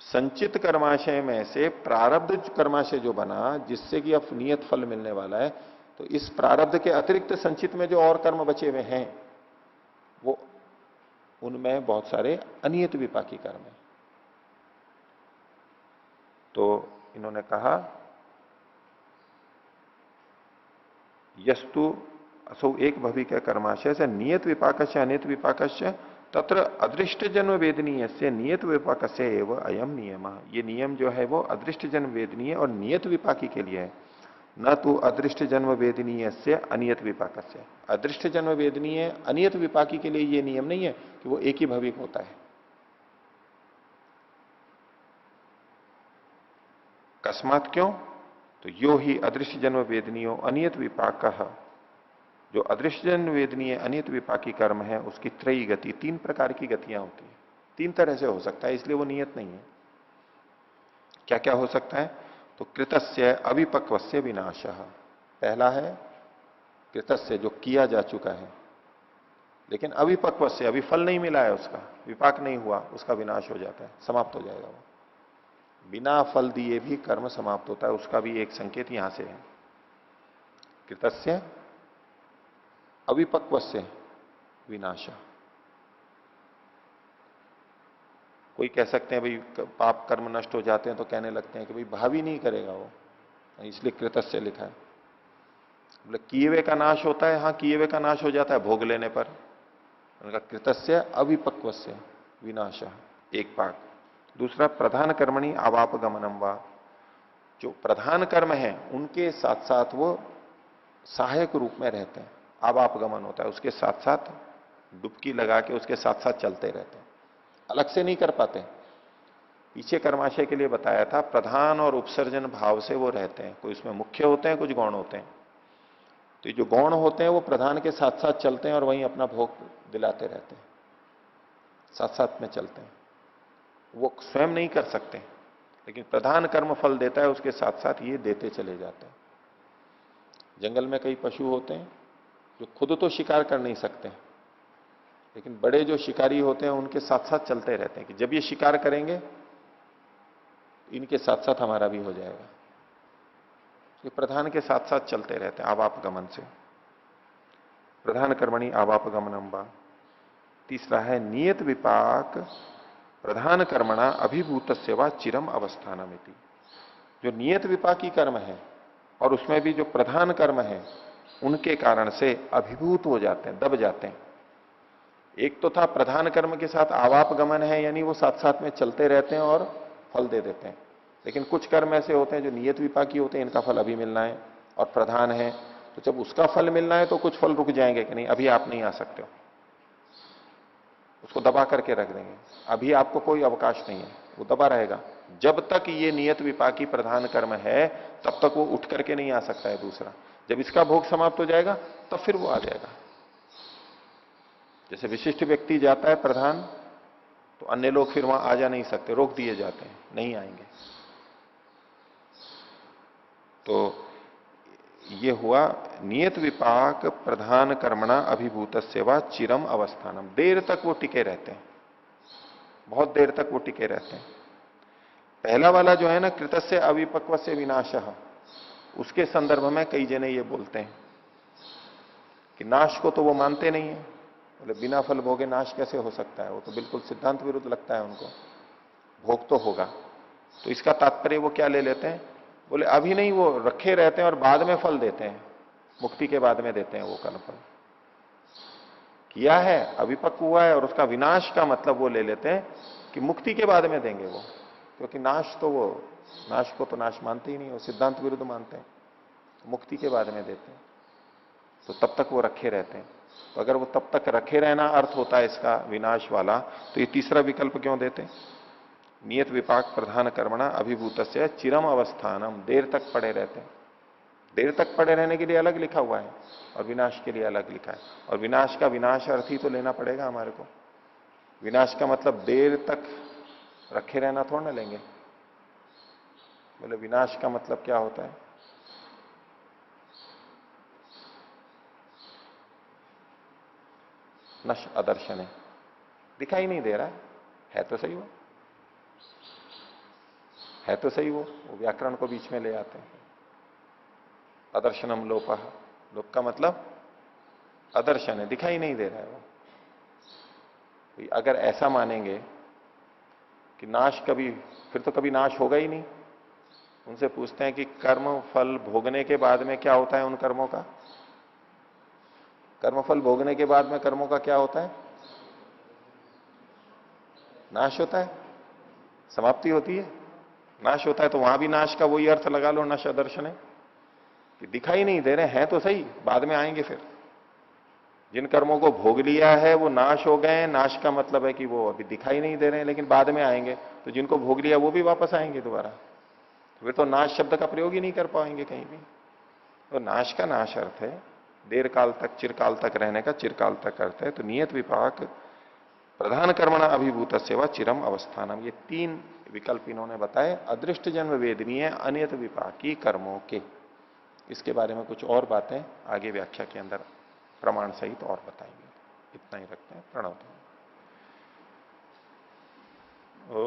संचित कर्माशय में से प्रारब्ध कर्माशय जो बना जिससे कि अब नियत फल मिलने वाला है, तो इस प्रारब्ध के अतिरिक्त संचित में जो और कर्म बचे हुए हैं वो उनमें बहुत सारे अनियत विपाकी कर्म है। तो इन्होंने कहा यस्तु असौ एक भविक कर्माशय से नियत विपाकस्य अनियत विपाकस्य तत्र अदृष्ट जन्म वेदनीय से नियत विपाक से एवं अयम नियम। ये नियम जो है वो अदृष्ट जन्म वेदनीय और नियत विपाकी के लिए है, न तो अदृष्ट जन्म वेदनीय से अनियत विपाक से। अदृष्ट जन्म वेदनीय अनियत विपाकी के लिए ये नियम नहीं है कि वो एक ही भविक होता है। अकस्मात क्यों? तो यो ही अदृश्य जन्म वेदनीयो अनियत विपाक, जो अदृश्य जन्म वेदनीय अनियत विपाकी कर्म है उसकी त्रयी गति, तीन प्रकार की गतियां होती है, तीन तरह से हो सकता है, इसलिए वो नियत नहीं है। क्या क्या हो सकता है? तो कृतस्य अविपक्वस्य विनाशः, पहला है कृतस्य जो किया जा चुका है लेकिन अविपक्व से, अभी फल नहीं मिला है, उसका विपाक नहीं हुआ, उसका विनाश हो जाता है, समाप्त हो जाएगा वो। बिना फल दिए भी कर्म समाप्त होता है, उसका भी एक संकेत यहां से है। कृतस्य अविपक्वस्य विनाश। कोई कह सकते हैं भाई पाप कर्म नष्ट हो जाते हैं तो कहने लगते हैं कि भाई भावी नहीं करेगा वो, इसलिए कृतस्य लिखा है। बोले किए हुए का नाश होता है, हाँ किए हुए का नाश हो जाता है भोग लेने पर। उनका कृतस्य अविपक्वस्य विनाश, एक पाक। दूसरा प्रधान कर्मणि आवापगमनम वा, जो प्रधान कर्म है उनके साथ साथ वो सहायक रूप में रहते हैं, आवापगमन होता है, उसके साथ साथ डुबकी लगा के उसके साथ साथ चलते रहते हैं, अलग से नहीं कर पाते। पीछे कर्माशय के लिए बताया था प्रधान और उपसर्जन भाव से वो रहते हैं, कोई उसमें मुख्य होते हैं, कुछ गौण होते हैं। तो जो गौण होते हैं वो प्रधान के साथ साथ चलते हैं और वहीं अपना भोग दिलाते रहते हैं, साथ साथ में चलते हैं, वो स्वयं नहीं कर सकते, लेकिन प्रधान कर्म फल देता है, उसके साथ साथ ये देते चले जाते हैं। जंगल में कई पशु होते हैं जो खुद तो शिकार कर नहीं सकते, लेकिन बड़े जो शिकारी होते हैं उनके साथ साथ चलते रहते हैं कि जब ये शिकार करेंगे इनके साथ साथ हमारा भी हो जाएगा। ये प्रधान के साथ साथ चलते रहते हैं आवापगमन से। प्रधान कर्मणि आवापगमनम वा। तीसरा है नियत विपाक प्रधान कर्मणा अभिभूत सेवा चिरम अवस्थानमिति। जो नियत विपाकी कर्म है और उसमें भी जो प्रधान कर्म है उनके कारण से अभिभूत हो जाते हैं, दब जाते हैं। एक तो था प्रधान कर्म के साथ आवापगमन है, यानी वो साथ साथ में चलते रहते हैं और फल दे देते हैं। लेकिन कुछ कर्म ऐसे होते हैं जो नियत विपाकी होते हैं, इनका फल अभी मिलना है और प्रधान है, तो जब उसका फल मिलना है तो कुछ फल रुक जाएंगे कि नहीं अभी आप नहीं आ सकते हो, उसको दबा करके रख देंगे, अभी आपको कोई अवकाश नहीं है, वो दबा रहेगा। जब तक ये नियत विपाकी प्रधान कर्म है तब तक वो उठ करके नहीं आ सकता है दूसरा। जब इसका भोग समाप्त हो जाएगा तब फिर वो आ जाएगा। जैसे विशिष्ट व्यक्ति जाता है प्रधान, तो अन्य लोग फिर वहां आ जा नहीं सकते, रोक दिए जाते हैं, नहीं आएंगे। तो ये हुआ नियत विपाक प्रधान कर्मणा अभिभूत सेवा चिरम अवस्थानम। देर तक वो टिके रहते हैं, बहुत देर तक वो टिके रहते हैं। पहला वाला जो है ना कृतस्य अविपक्व से विनाशः, उसके संदर्भ में कई जने ये बोलते हैं कि नाश को तो वो मानते नहीं है। बोले बिना फल भोगे नाश कैसे हो सकता है, वो तो बिल्कुल सिद्धांत विरुद्ध लगता है उनको, भोग तो होगा। तो इसका तात्पर्य वो क्या ले लेते हैं, बोले अभी नहीं, वो रखे रहते हैं और बाद में फल देते हैं, मुक्ति के बाद में देते हैं वो कर्म फल। किया है, अविपक्व हुआ है और उसका विनाश का मतलब वो ले लेते हैं कि मुक्ति के बाद में देंगे वो, क्योंकि नाश को तो नाश मानते ही नहीं, वो सिद्धांत विरुद्ध मानते हैं, मुक्ति के बाद में देते हैं। तो तब तक वो रखे रहते हैं। तो अगर वो तब तक रखे रहना अर्थ होता है इसका विनाश वाला, तो ये तीसरा विकल्प क्यों देते हैं? नियत विपाक प्रधान कर्मणा अभिभूत से चिरम अवस्थानम, देर तक पड़े रहते हैं। देर तक पड़े रहने के लिए अलग लिखा हुआ है और विनाश के लिए अलग लिखा है। और विनाश का विनाश अर्थ ही तो लेना पड़ेगा हमारे को। विनाश का मतलब देर तक रखे रहना थोड़ा ना लेंगे। बोले विनाश का मतलब क्या होता है? नश अदर्शन है, दिखाई नहीं दे रहा है तो सही वो, है तो सही वो व्याकरण को बीच में ले आते हैं। अदर्शनम लोपः, लोप का मतलब अदर्शन है, दिखाई नहीं दे रहा है वो। तो अगर ऐसा मानेंगे कि नाश कभी, फिर तो कभी नाश होगा ही नहीं। उनसे पूछते हैं कि कर्म फल भोगने के बाद में क्या होता है उन कर्मों का? कर्म फल भोगने के बाद में कर्मों का क्या होता है? नाश होता है, समाप्ति होती है, नाश होता है। तो वहां भी नाश का वही अर्थ लगा लो, नश दर्शन है कि दिखाई नहीं दे रहे हैं तो सही, बाद में आएंगे। फिर जिन कर्मों को भोग लिया है वो नाश हो गए। नाश का मतलब है कि वो अभी दिखाई नहीं दे रहे हैं लेकिन बाद में आएंगे। तो जिनको भोग लिया वो भी वापस आएंगे दोबारा, फिर तो नाश शब्द का प्रयोग ही नहीं कर पाएंगे कहीं भी। तो नाश का नाश अर्थ है देर काल तक, चिरकाल तक रहने का चिरकाल तक अर्थ है। तो नियत विपाक प्रधान कर्मणा अभिभूत सेवा चिरम अवस्थानम, ये तीन विकल्प इन्होंने बताए अदृष्ट जन्म वेदनीय अनियत विपाकी कर्मों के। इसके बारे में कुछ और बातें आगे व्याख्या के अंदर प्रमाण सहित और बताएंगे। इतना ही रखते हैं। प्रणव। ओ